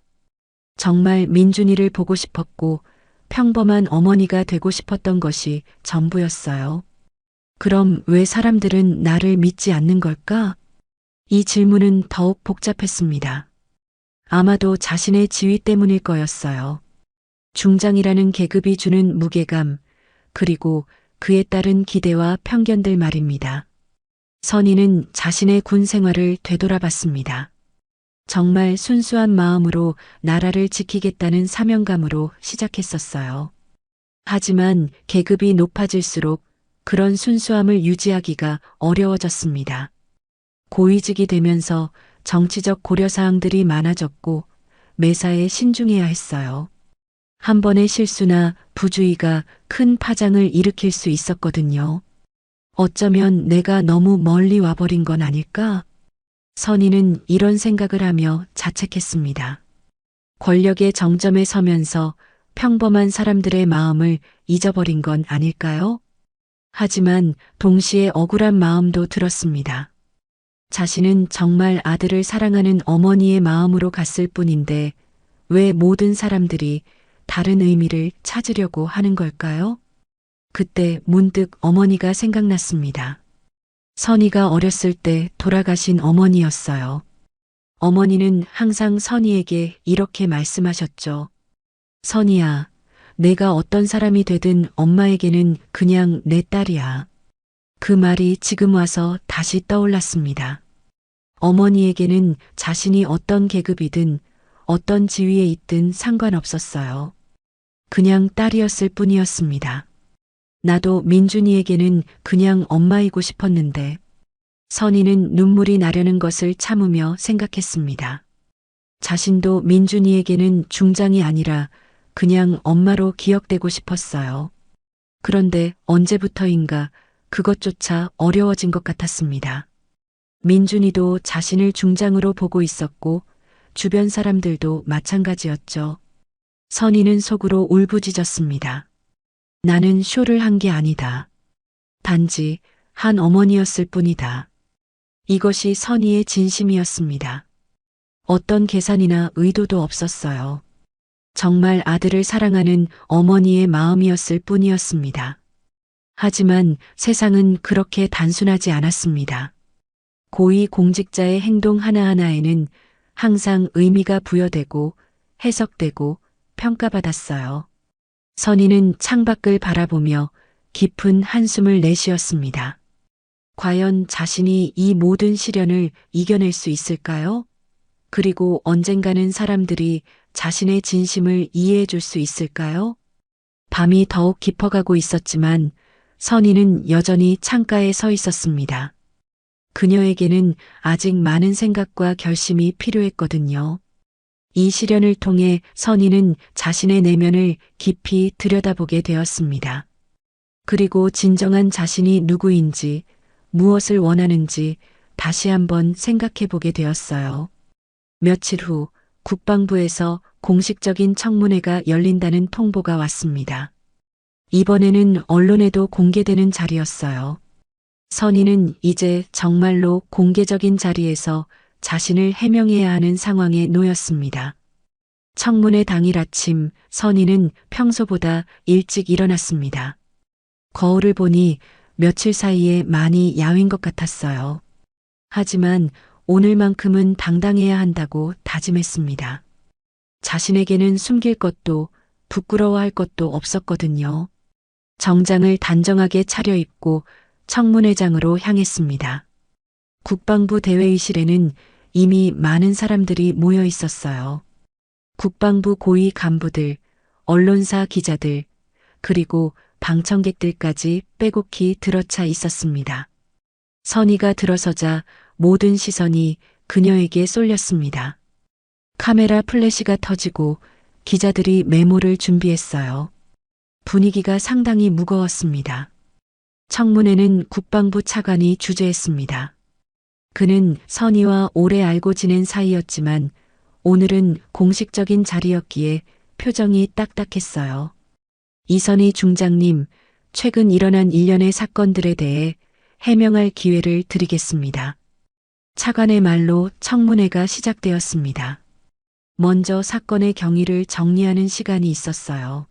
정말 민준이를 보고 싶었고 평범한 어머니가 되고 싶었던 것이 전부였어요. 그럼 왜 사람들은 나를 믿지 않는 걸까? 이 질문은 더욱 복잡했습니다. 아마도 자신의 지위 때문일 거였어요. 중장이라는 계급이 주는 무게감, 그리고 그에 따른 기대와 편견들 말입니다. 선희는 자신의 군 생활을 되돌아봤습니다. 정말 순수한 마음으로 나라를 지키겠다는 사명감으로 시작했었어요. 하지만 계급이 높아질수록 그런 순수함을 유지하기가 어려워졌습니다. 고위직이 되면서 정치적 고려사항들이 많아졌고 매사에 신중해야 했어요. 한 번의 실수나 부주의가 큰 파장을 일으킬 수 있었거든요. 어쩌면 내가 너무 멀리 와버린 건 아닐까? 선희는 이런 생각을 하며 자책했습니다. 권력의 정점에 서면서 평범한 사람들의 마음을 잊어버린 건 아닐까요? 하지만 동시에 억울한 마음도 들었습니다. 자신은 정말 아들을 사랑하는 어머니의 마음으로 갔을 뿐인데 왜 모든 사람들이 다른 의미를 찾으려고 하는 걸까요? 그때 문득 어머니가 생각났습니다. 선희가 어렸을 때 돌아가신 어머니였어요. 어머니는 항상 선희에게 이렇게 말씀하셨죠. 선희야, 내가 어떤 사람이 되든 엄마에게는 그냥 내 딸이야. 그 말이 지금 와서 다시 떠올랐습니다. 어머니에게는 자신이 어떤 계급이든 어떤 지위에 있든 상관없었어요. 그냥 딸이었을 뿐이었습니다. 나도 민준이에게는 그냥 엄마이고 싶었는데 선희는 눈물이 나려는 것을 참으며 생각했습니다. 자신도 민준이에게는 중장이 아니라 그냥 엄마로 기억되고 싶었어요. 그런데 언제부터인가 그것조차 어려워진 것 같았습니다. 민준이도 자신을 중장으로 보고 있었고 주변 사람들도 마찬가지였죠. 선희는 속으로 울부짖었습니다. 나는 쇼를 한 게 아니다. 단지 한 어머니였을 뿐이다. 이것이 선희의 진심이었습니다. 어떤 계산이나 의도도 없었어요. 정말 아들을 사랑하는 어머니의 마음이었을 뿐이었습니다. 하지만 세상은 그렇게 단순하지 않았습니다. 고위 공직자의 행동 하나하나에는 항상 의미가 부여되고 해석되고 평가받았어요. 선희는 창밖을 바라보며 깊은 한숨을 내쉬었습니다. 과연 자신이 이 모든 시련을 이겨낼 수 있을까요? 그리고 언젠가는 사람들이 자신의 진심을 이해해 줄 수 있을까요? 밤이 더욱 깊어가고 있었지만 선희는 여전히 창가에 서 있었습니다. 그녀에게는 아직 많은 생각과 결심이 필요했거든요. 이 시련을 통해 선희는 자신의 내면을 깊이 들여다보게 되었습니다. 그리고 진정한 자신이 누구인지, 무엇을 원하는지 다시 한번 생각해 보게 되었어요. 며칠 후 국방부에서 공식적인 청문회가 열린다는 통보가 왔습니다. 이번에는 언론에도 공개되는 자리였어요. 선희는 이제 정말로 공개적인 자리에서 자신을 해명해야 하는 상황에 놓였습니다. 청문회 당일 아침 선희는 평소보다 일찍 일어났습니다. 거울을 보니 며칠 사이에 많이 야윈 것 같았어요. 하지만 오늘만큼은 당당해야 한다고 다짐했습니다. 자신에게는 숨길 것도 부끄러워할 것도 없었거든요. 정장을 단정하게 차려입고 청문회장으로 향했습니다. 국방부 대회의실에는 이미 많은 사람들이 모여 있었어요. 국방부 고위 간부들, 언론사 기자들, 그리고 방청객들까지 빼곡히 들어차 있었습니다. 선희가 들어서자 모든 시선이 그녀에게 쏠렸습니다. 카메라 플래시가 터지고 기자들이 메모를 준비했어요. 분위기가 상당히 무거웠습니다. 청문회는 국방부 차관이 주재했습니다. 그는 선희와 오래 알고 지낸 사이였지만 오늘은 공식적인 자리였기에 표정이 딱딱했어요. 이선희 중장님, 최근 일어난 일련의 사건들에 대해 해명할 기회를 드리겠습니다. 차관의 말로 청문회가 시작되었습니다. 먼저 사건의 경위를 정리하는 시간이 있었어요.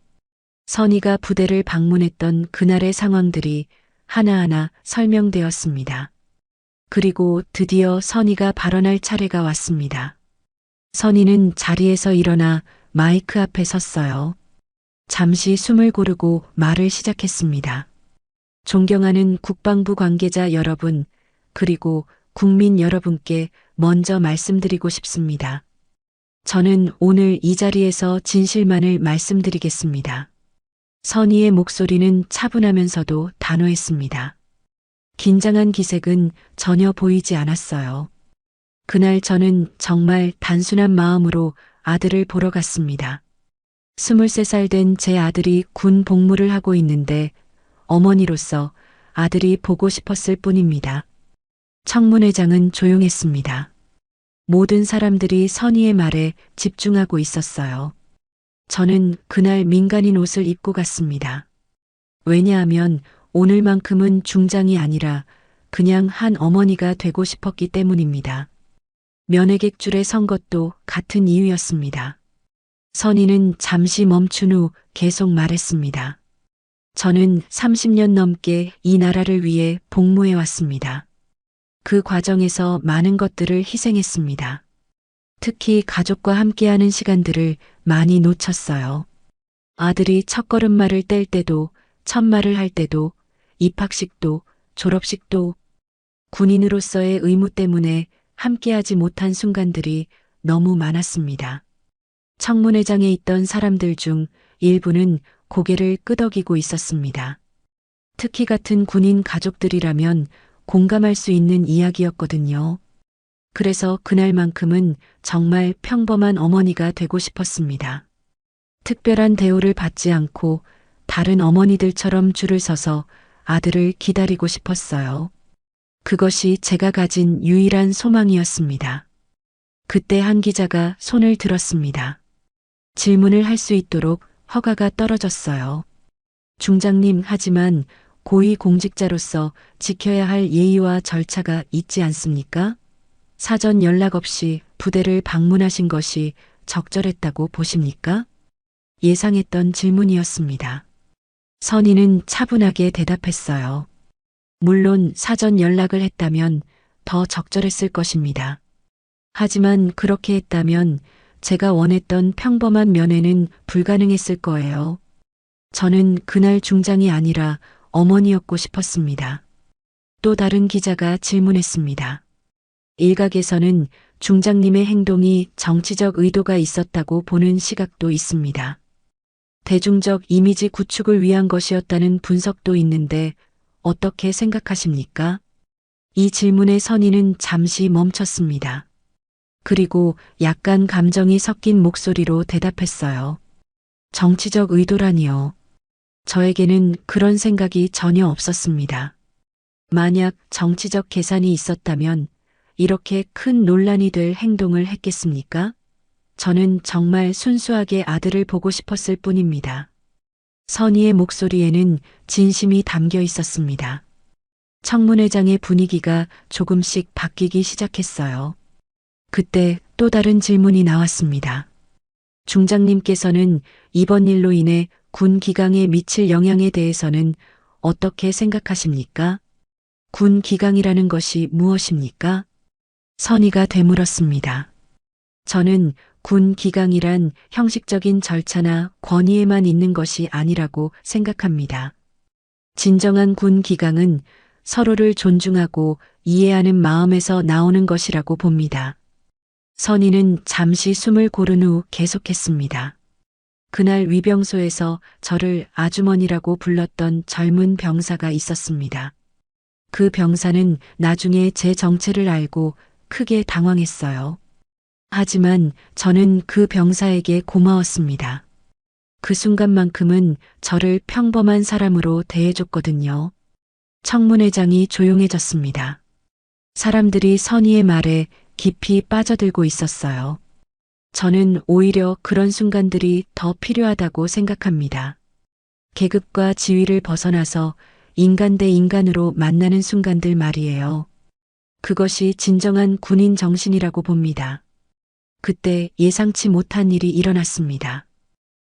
선희가 부대를 방문했던 그날의 상황들이 하나하나 설명되었습니다. 그리고 드디어 선희가 발언할 차례가 왔습니다. 선희는 자리에서 일어나 마이크 앞에 섰어요. 잠시 숨을 고르고 말을 시작했습니다. 존경하는 국방부 관계자 여러분, 그리고 국민 여러분께 먼저 말씀드리고 싶습니다. 저는 오늘 이 자리에서 진실만을 말씀드리겠습니다. 선희의 목소리는 차분하면서도 단호했습니다. 긴장한 기색은 전혀 보이지 않았어요. 그날 저는 정말 단순한 마음으로 아들을 보러 갔습니다. 23살 된 제 아들이 군 복무를 하고 있는데 어머니로서 아들이 보고 싶었을 뿐입니다. 청문회장은 조용했습니다. 모든 사람들이 선희의 말에 집중하고 있었어요. 저는 그날 민간인 옷을 입고 갔습니다. 왜냐하면 오늘만큼은 중장이 아니라 그냥 한 어머니가 되고 싶었기 때문입니다. 면회객줄에 선 것도 같은 이유였습니다. 선희는 잠시 멈춘 후 계속 말했습니다. 저는 30년 넘게 이 나라를 위해 복무해 왔습니다. 그 과정에서 많은 것들을 희생했습니다. 특히 가족과 함께하는 시간들을 많이 놓쳤어요. 아들이 첫걸음말을 뗄 때도, 첫말을 할 때도, 입학식도, 졸업식도, 군인으로서의 의무 때문에 함께하지 못한 순간들이 너무 많았습니다. 청문회장에 있던 사람들 중 일부는 고개를 끄덕이고 있었습니다. 특히 같은 군인 가족들이라면 공감할 수 있는 이야기였거든요. 그래서 그날만큼은 정말 평범한 어머니가 되고 싶었습니다. 특별한 대우를 받지 않고 다른 어머니들처럼 줄을 서서 아들을 기다리고 싶었어요. 그것이 제가 가진 유일한 소망이었습니다. 그때 한 기자가 손을 들었습니다. 질문을 할 수 있도록 허가가 떨어졌어요. 중장님, 하지만 고위공직자로서 지켜야 할 예의와 절차가 있지 않습니까? 사전 연락 없이 부대를 방문하신 것이 적절했다고 보십니까? 예상했던 질문이었습니다. 선희는 차분하게 대답했어요. 물론 사전 연락을 했다면 더 적절했을 것입니다. 하지만 그렇게 했다면 제가 원했던 평범한 면회는 불가능했을 거예요. 저는 그날 중장이 아니라 어머니였고 싶었습니다. 또 다른 기자가 질문했습니다. 일각에서는 중장님의 행동이 정치적 의도가 있었다고 보는 시각도 있습니다. 대중적 이미지 구축을 위한 것이었다는 분석도 있는데 어떻게 생각하십니까? 이 질문에 선희는 잠시 멈췄습니다. 그리고 약간 감정이 섞인 목소리로 대답했어요. 정치적 의도라니요. 저에게는 그런 생각이 전혀 없었습니다. 만약 정치적 계산이 있었다면 이렇게 큰 논란이 될 행동을 했겠습니까? 저는 정말 순수하게 아들을 보고 싶었을 뿐입니다. 선희의 목소리에는 진심이 담겨 있었습니다. 청문회장의 분위기가 조금씩 바뀌기 시작했어요. 그때 또 다른 질문이 나왔습니다. 중장님께서는 이번 일로 인해 군 기강에 미칠 영향에 대해서는 어떻게 생각하십니까? 군 기강이라는 것이 무엇입니까? 선의가 되물었습니다. 저는 군 기강이란 형식적인 절차나 권위에만 있는 것이 아니라고 생각합니다. 진정한 군 기강은 서로를 존중하고 이해하는 마음에서 나오는 것이라고 봅니다. 선의는 잠시 숨을 고른 후 계속했습니다. 그날 위병소에서 저를 아주머니라고 불렀던 젊은 병사가 있었습니다. 그 병사는 나중에 제 정체를 알고 크게 당황했어요. 하지만 저는 그 병사에게 고마웠습니다. 그 순간만큼은 저를 평범한 사람으로 대해줬거든요. 청문회장이 조용해졌습니다. 사람들이 선의의 말에 깊이 빠져들고 있었어요. 저는 오히려 그런 순간들이 더 필요하다고 생각합니다. 계급과 지위를 벗어나서 인간 대 인간으로 만나는 순간들 말이에요. 그것이 진정한 군인 정신이라고 봅니다. 그때 예상치 못한 일이 일어났습니다.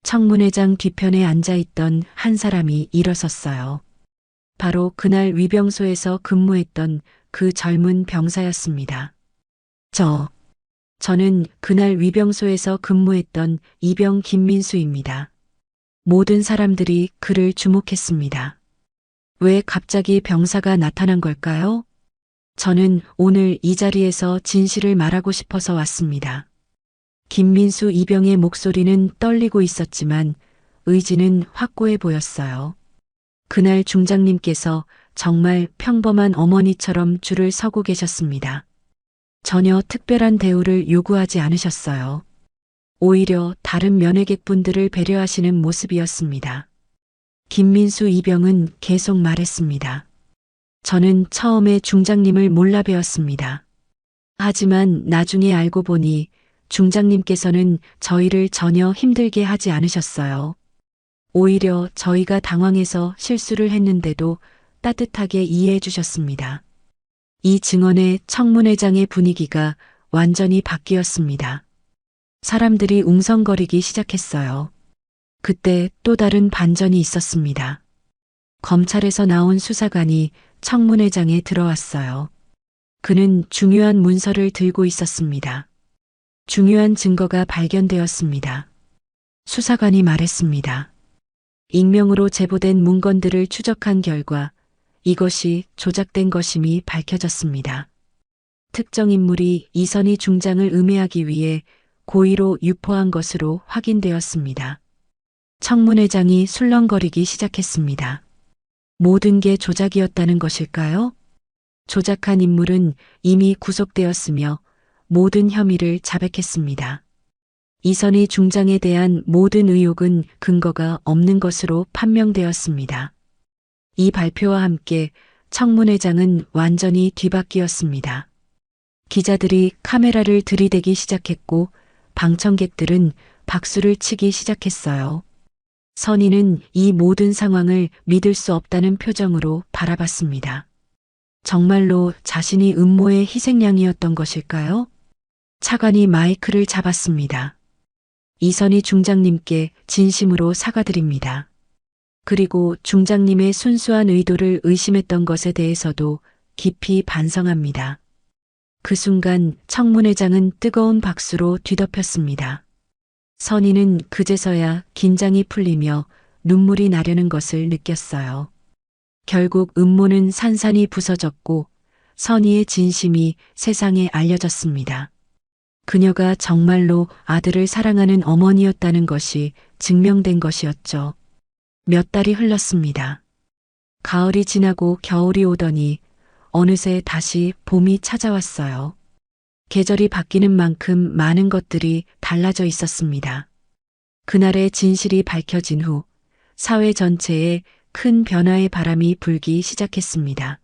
청문회장 뒤편에 앉아있던 한 사람이 일어섰어요. 바로 그날 위병소에서 근무했던 그 젊은 병사였습니다. 저는 그날 위병소에서 근무했던 이병 김민수입니다. 모든 사람들이 그를 주목했습니다. 왜 갑자기 병사가 나타난 걸까요? 저는 오늘 이 자리에서 진실을 말하고 싶어서 왔습니다. 김민수 이병의 목소리는 떨리고 있었지만 의지는 확고해 보였어요. 그날 중장님께서 정말 평범한 어머니처럼 줄을 서고 계셨습니다. 전혀 특별한 대우를 요구하지 않으셨어요. 오히려 다른 면회객분들을 배려하시는 모습이었습니다. 김민수 이병은 계속 말했습니다. 저는 처음에 중장님을 몰라 뵈었습니다. 하지만 나중에 알고 보니 중장님께서는 저희를 전혀 힘들게 하지 않으셨어요. 오히려 저희가 당황해서 실수를 했는데도 따뜻하게 이해해 주셨습니다. 이 증언에 청문회장의 분위기가 완전히 바뀌었습니다. 사람들이 웅성거리기 시작했어요. 그때 또 다른 반전이 있었습니다. 검찰에서 나온 수사관이 청문회장에 들어왔어요. 그는 중요한 문서를 들고 있었습니다. 중요한 증거가 발견되었습니다. 수사관이 말했습니다. 익명으로 제보된 문건들을 추적한 결과 이것이 조작된 것임이 밝혀졌습니다. 특정 인물이 이선희 중장을 음해하기 위해 고의로 유포한 것으로 확인되었습니다. 청문회장이 술렁거리기 시작했습니다. 모든 게 조작이었다는 것일까요? 조작한 인물은 이미 구속되었으며 모든 혐의를 자백했습니다. 이선희 중장에 대한 모든 의혹은 근거가 없는 것으로 판명되었습니다. 이 발표와 함께 청문회장은 완전히 뒤바뀌었습니다. 기자들이 카메라를 들이대기 시작했고 방청객들은 박수를 치기 시작했어요. 선의는 이 모든 상황을 믿을 수 없다는 표정으로 바라봤습니다. 정말로 자신이 음모의 희생양이었던 것일까요? 차관이 마이크를 잡았습니다. 이선희 중장님께 진심으로 사과드립니다. 그리고 중장님의 순수한 의도를 의심했던 것에 대해서도 깊이 반성합니다. 그 순간 청문회장은 뜨거운 박수로 뒤덮였습니다. 선의는 그제서야 긴장이 풀리며 눈물이 나려는 것을 느꼈어요. 결국 음모는 산산이 부서졌고 선의의 진심이 세상에 알려졌습니다. 그녀가 정말로 아들을 사랑하는 어머니였다는 것이 증명된 것이었죠. 몇 달이 흘렀습니다. 가을이 지나고 겨울이 오더니 어느새 다시 봄이 찾아왔어요. 계절이 바뀌는 만큼 많은 것들이 달라져 있었습니다. 그날의 진실이 밝혀진 후 사회 전체에 큰 변화의 바람이 불기 시작했습니다.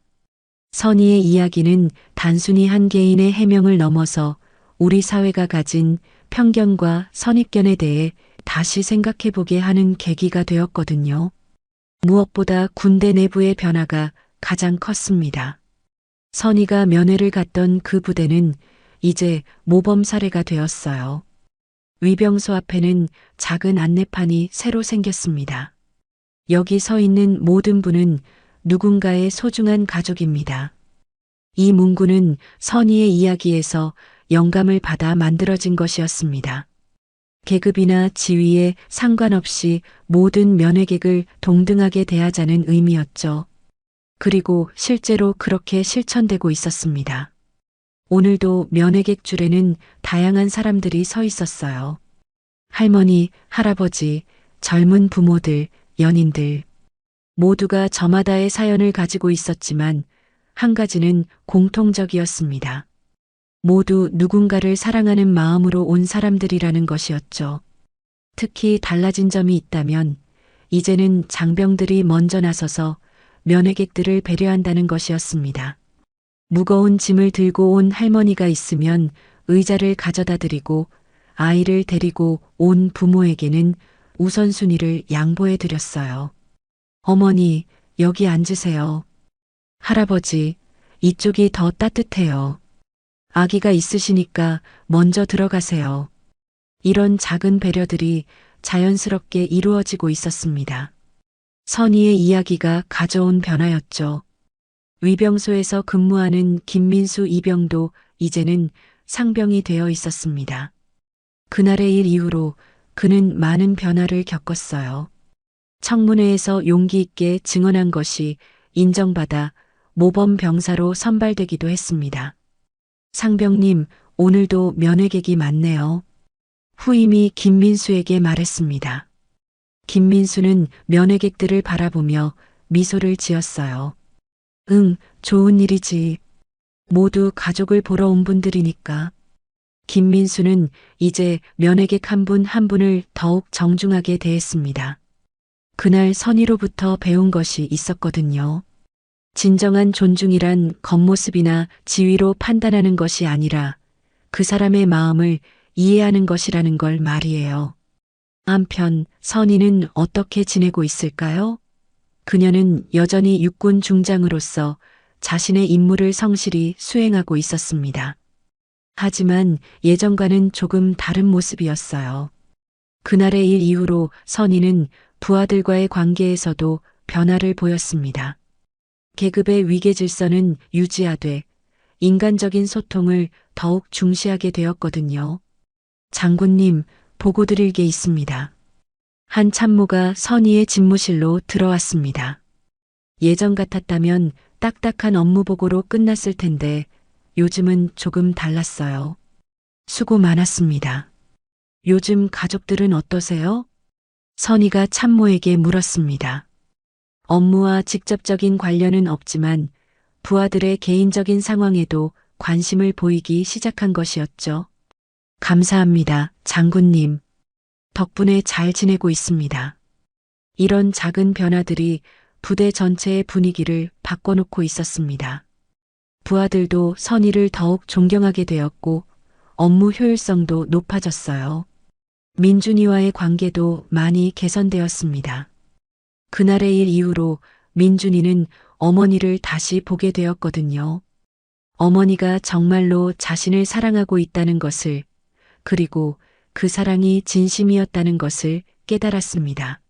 선의의 이야기는 단순히 한 개인의 해명을 넘어서 우리 사회가 가진 편견과 선입견에 대해 다시 생각해보게 하는 계기가 되었거든요. 무엇보다 군대 내부의 변화가 가장 컸습니다. 선의가 면회를 갔던 그 부대는 이제 모범 사례가 되었어요. 위병소 앞에는 작은 안내판이 새로 생겼습니다. 여기 서 있는 모든 분은 누군가의 소중한 가족입니다. 이 문구는 선희의 이야기에서 영감을 받아 만들어진 것이었습니다. 계급이나 지위에 상관없이 모든 면회객을 동등하게 대하자는 의미였죠. 그리고 실제로 그렇게 실천되고 있었습니다. 오늘도 면회객 줄에는 다양한 사람들이 서 있었어요. 할머니, 할아버지, 젊은 부모들, 연인들. 모두가 저마다의 사연을 가지고 있었지만 한 가지는 공통적이었습니다. 모두 누군가를 사랑하는 마음으로 온 사람들이라는 것이었죠. 특히 달라진 점이 있다면 이제는 장병들이 먼저 나서서 면회객들을 배려한다는 것이었습니다. 무거운 짐을 들고 온 할머니가 있으면 의자를 가져다 드리고 아이를 데리고 온 부모에게는 우선순위를 양보해 드렸어요. 어머니, 여기 앉으세요. 할아버지, 이쪽이 더 따뜻해요. 아기가 있으시니까 먼저 들어가세요. 이런 작은 배려들이 자연스럽게 이루어지고 있었습니다. 선희의 이야기가 가져온 변화였죠. 위병소에서 근무하는 김민수 이병도 이제는 상병이 되어 있었습니다. 그날의 일 이후로 그는 많은 변화를 겪었어요. 청문회에서 용기 있게 증언한 것이 인정받아 모범 병사로 선발되기도 했습니다. 상병님, 오늘도 면회객이 많네요. 후임이 김민수에게 말했습니다. 김민수는 면회객들을 바라보며 미소를 지었어요. 응, 좋은 일이지. 모두 가족을 보러 온 분들이니까. 김민수는 이제 면회객 한 분 한 분을 더욱 정중하게 대했습니다. 그날 선희로부터 배운 것이 있었거든요. 진정한 존중이란 겉모습이나 지위로 판단하는 것이 아니라 그 사람의 마음을 이해하는 것이라는 걸 말이에요. 한편 선희는 어떻게 지내고 있을까요? 그녀는 여전히 육군 중장으로서 자신의 임무를 성실히 수행하고 있었습니다. 하지만 예전과는 조금 다른 모습이었어요. 그날의 일 이후로 선희는 부하들과의 관계에서도 변화를 보였습니다. 계급의 위계 질서는 유지하되 인간적인 소통을 더욱 중시하게 되었거든요. 장군님, 보고 드릴 게 있습니다. 한 참모가 선희의 집무실로 들어왔습니다. 예전 같았다면 딱딱한 업무 보고로 끝났을 텐데 요즘은 조금 달랐어요. 수고 많았습니다. 요즘 가족들은 어떠세요? 선희가 참모에게 물었습니다. 업무와 직접적인 관련은 없지만 부하들의 개인적인 상황에도 관심을 보이기 시작한 것이었죠. 감사합니다, 장군님. 덕분에 잘 지내고 있습니다. 이런 작은 변화들이 부대 전체의 분위기를 바꿔놓고 있었습니다. 부하들도 선의를 더욱 존경하게 되었고 업무 효율성도 높아졌어요. 민준이와의 관계도 많이 개선되었습니다. 그날의 일 이후로 민준이는 어머니를 다시 보게 되었거든요. 어머니가 정말로 자신을 사랑하고 있다는 것을, 그리고 그 사랑이 진심이었다는 것을 깨달았습니다.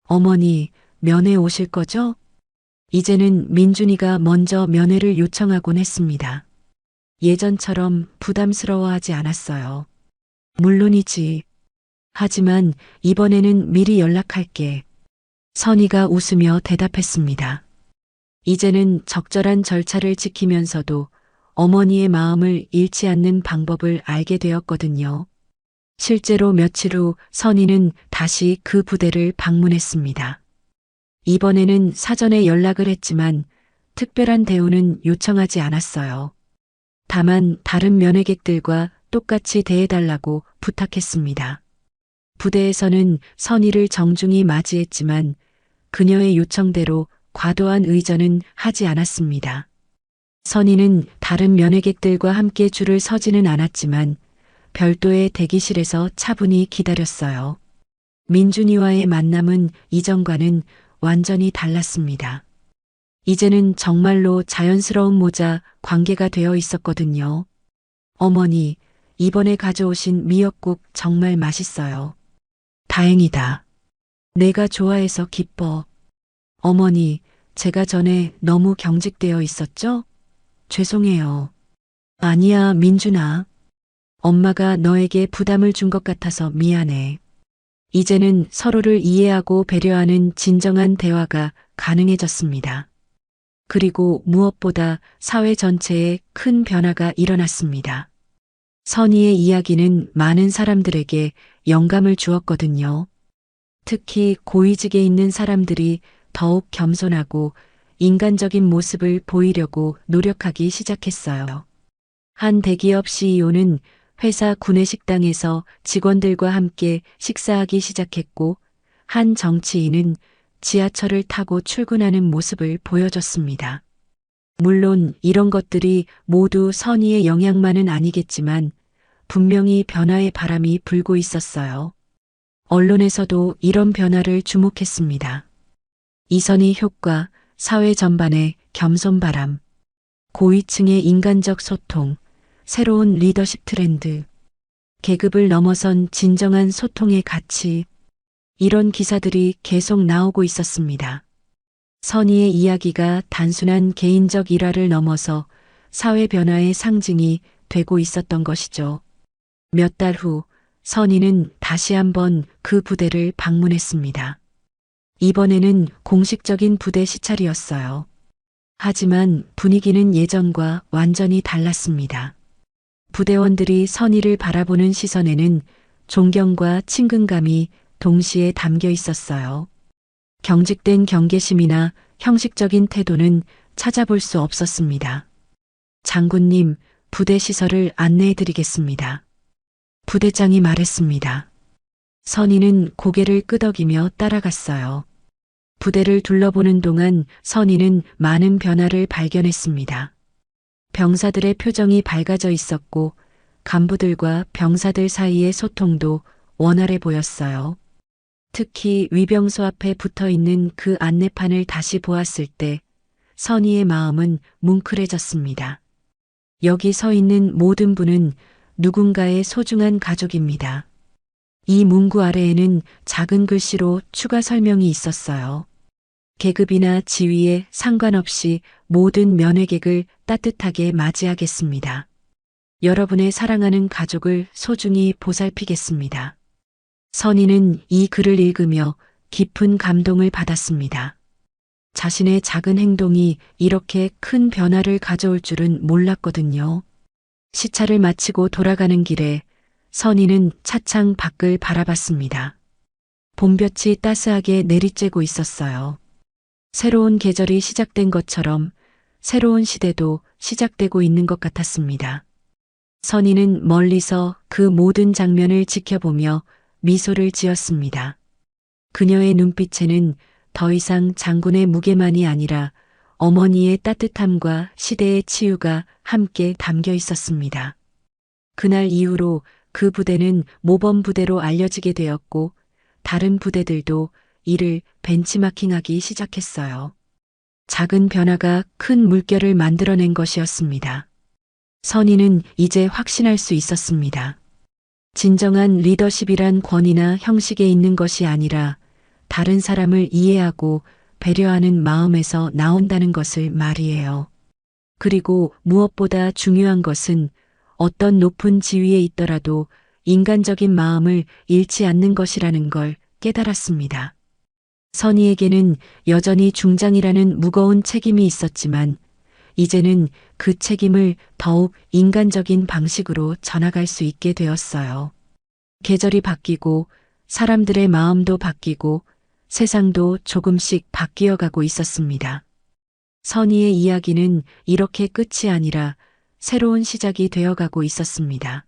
어머니, 면회 오실 거죠? 이제는 민준이가 먼저 면회를 요청하곤 했습니다. 예전처럼 부담스러워하지 않았어요. 물론이지. 하지만 이번에는 미리 연락할게. 선희가 웃으며 대답했습니다. 이제는 적절한 절차를 지키면서도 어머니의 마음을 잃지 않는 방법을 알게 되었거든요. 실제로 며칠 후 선희는 다시 그 부대를 방문했습니다. 이번에는 사전에 연락을 했지만 특별한 대우는 요청하지 않았어요. 다만 다른 면회객들과 똑같이 대해달라고 부탁했습니다. 부대에서는 선희를 정중히 맞이했지만 그녀의 요청대로 과도한 의전은 하지 않았습니다. 선희는 다른 면회객들과 함께 줄을 서지는 않았지만 별도의 대기실에서 차분히 기다렸어요. 민준이와의 만남은 이전과는 완전히 달랐습니다. 이제는 정말로 자연스러운 모자 관계가 되어 있었거든요. 어머니, 이번에 가져오신 미역국 정말 맛있어요. 다행이다. 내가 좋아해서 기뻐. 어머니, 제가 전에 너무 경직되어 있었죠? 죄송해요. 아니야, 민준아. 엄마가 너에게 부담을 준 것 같아서 미안해. 이제는 서로를 이해하고 배려하는 진정한 대화가 가능해졌습니다. 그리고 무엇보다 사회 전체에 큰 변화가 일어났습니다. 선희의 이야기는 많은 사람들에게 영감을 주었거든요. 특히 고위직에 있는 사람들이 더욱 겸손하고 인간적인 모습을 보이려고 노력하기 시작했어요. 한 대기업 CEO는 회사 구내식당에서 직원들과 함께 식사하기 시작했고, 한 정치인은 지하철을 타고 출근하는 모습을 보여줬습니다. 물론 이런 것들이 모두 선의의 영향만은 아니겠지만 분명히 변화의 바람이 불고 있었어요. 언론에서도 이런 변화를 주목했습니다. 이선희 효과, 사회 전반의 겸손 바람, 고위층의 인간적 소통, 새로운 리더십 트렌드, 계급을 넘어선 진정한 소통의 가치, 이런 기사들이 계속 나오고 있었습니다. 선희의 이야기가 단순한 개인적 일화를 넘어서 사회 변화의 상징이 되고 있었던 것이죠. 몇 달 후 선희는 다시 한번 그 부대를 방문했습니다. 이번에는 공식적인 부대 시찰이었어요. 하지만 분위기는 예전과 완전히 달랐습니다. 부대원들이 선희를 바라보는 시선에는 존경과 친근감이 동시에 담겨 있었어요. 경직된 경계심이나 형식적인 태도는 찾아볼 수 없었습니다. 장군님, 부대 시설을 안내해 드리겠습니다. 부대장이 말했습니다. 선희는 고개를 끄덕이며 따라갔어요. 부대를 둘러보는 동안 선희는 많은 변화를 발견했습니다. 병사들의 표정이 밝아져 있었고 간부들과 병사들 사이의 소통도 원활해 보였어요. 특히 위병소 앞에 붙어 있는 그 안내판을 다시 보았을 때 선희의 마음은 뭉클해졌습니다. 여기 서 있는 모든 분은 누군가의 소중한 가족입니다. 이 문구 아래에는 작은 글씨로 추가 설명이 있었어요. 계급이나 지위에 상관없이 모든 면회객을 따뜻하게 맞이하겠습니다. 여러분의 사랑하는 가족을 소중히 보살피겠습니다. 선희는 이 글을 읽으며 깊은 감동을 받았습니다. 자신의 작은 행동이 이렇게 큰 변화를 가져올 줄은 몰랐거든요. 시찰을 마치고 돌아가는 길에 선희는 차창 밖을 바라봤습니다. 봄볕이 따스하게 내리쬐고 있었어요. 새로운 계절이 시작된 것처럼 새로운 시대도 시작되고 있는 것 같았습니다. 선희는 멀리서 그 모든 장면을 지켜보며 미소를 지었습니다. 그녀의 눈빛에는 더 이상 장군의 무게만이 아니라 어머니의 따뜻함과 시대의 치유가 함께 담겨 있었습니다. 그날 이후로 그 부대는 모범 부대로 알려지게 되었고 다른 부대들도 이를 벤치마킹하기 시작했어요. 작은 변화가 큰 물결을 만들어낸 것이었습니다. 선희는 이제 확신할 수 있었습니다. 진정한 리더십이란 권위나 형식에 있는 것이 아니라 다른 사람을 이해하고 배려하는 마음에서 나온다는 것을 말이에요. 그리고 무엇보다 중요한 것은 어떤 높은 지위에 있더라도 인간적인 마음을 잃지 않는 것이라는 걸 깨달았습니다. 선희에게는 여전히 중장이라는 무거운 책임이 있었지만 이제는 그 책임을 더욱 인간적인 방식으로 전화갈 수 있게 되었어요. 계절이 바뀌고 사람들의 마음도 바뀌고 세상도 조금씩 바뀌어가고 있었습니다. 선희의 이야기는 이렇게 끝이 아니라 새로운 시작이 되어가고 있었습니다.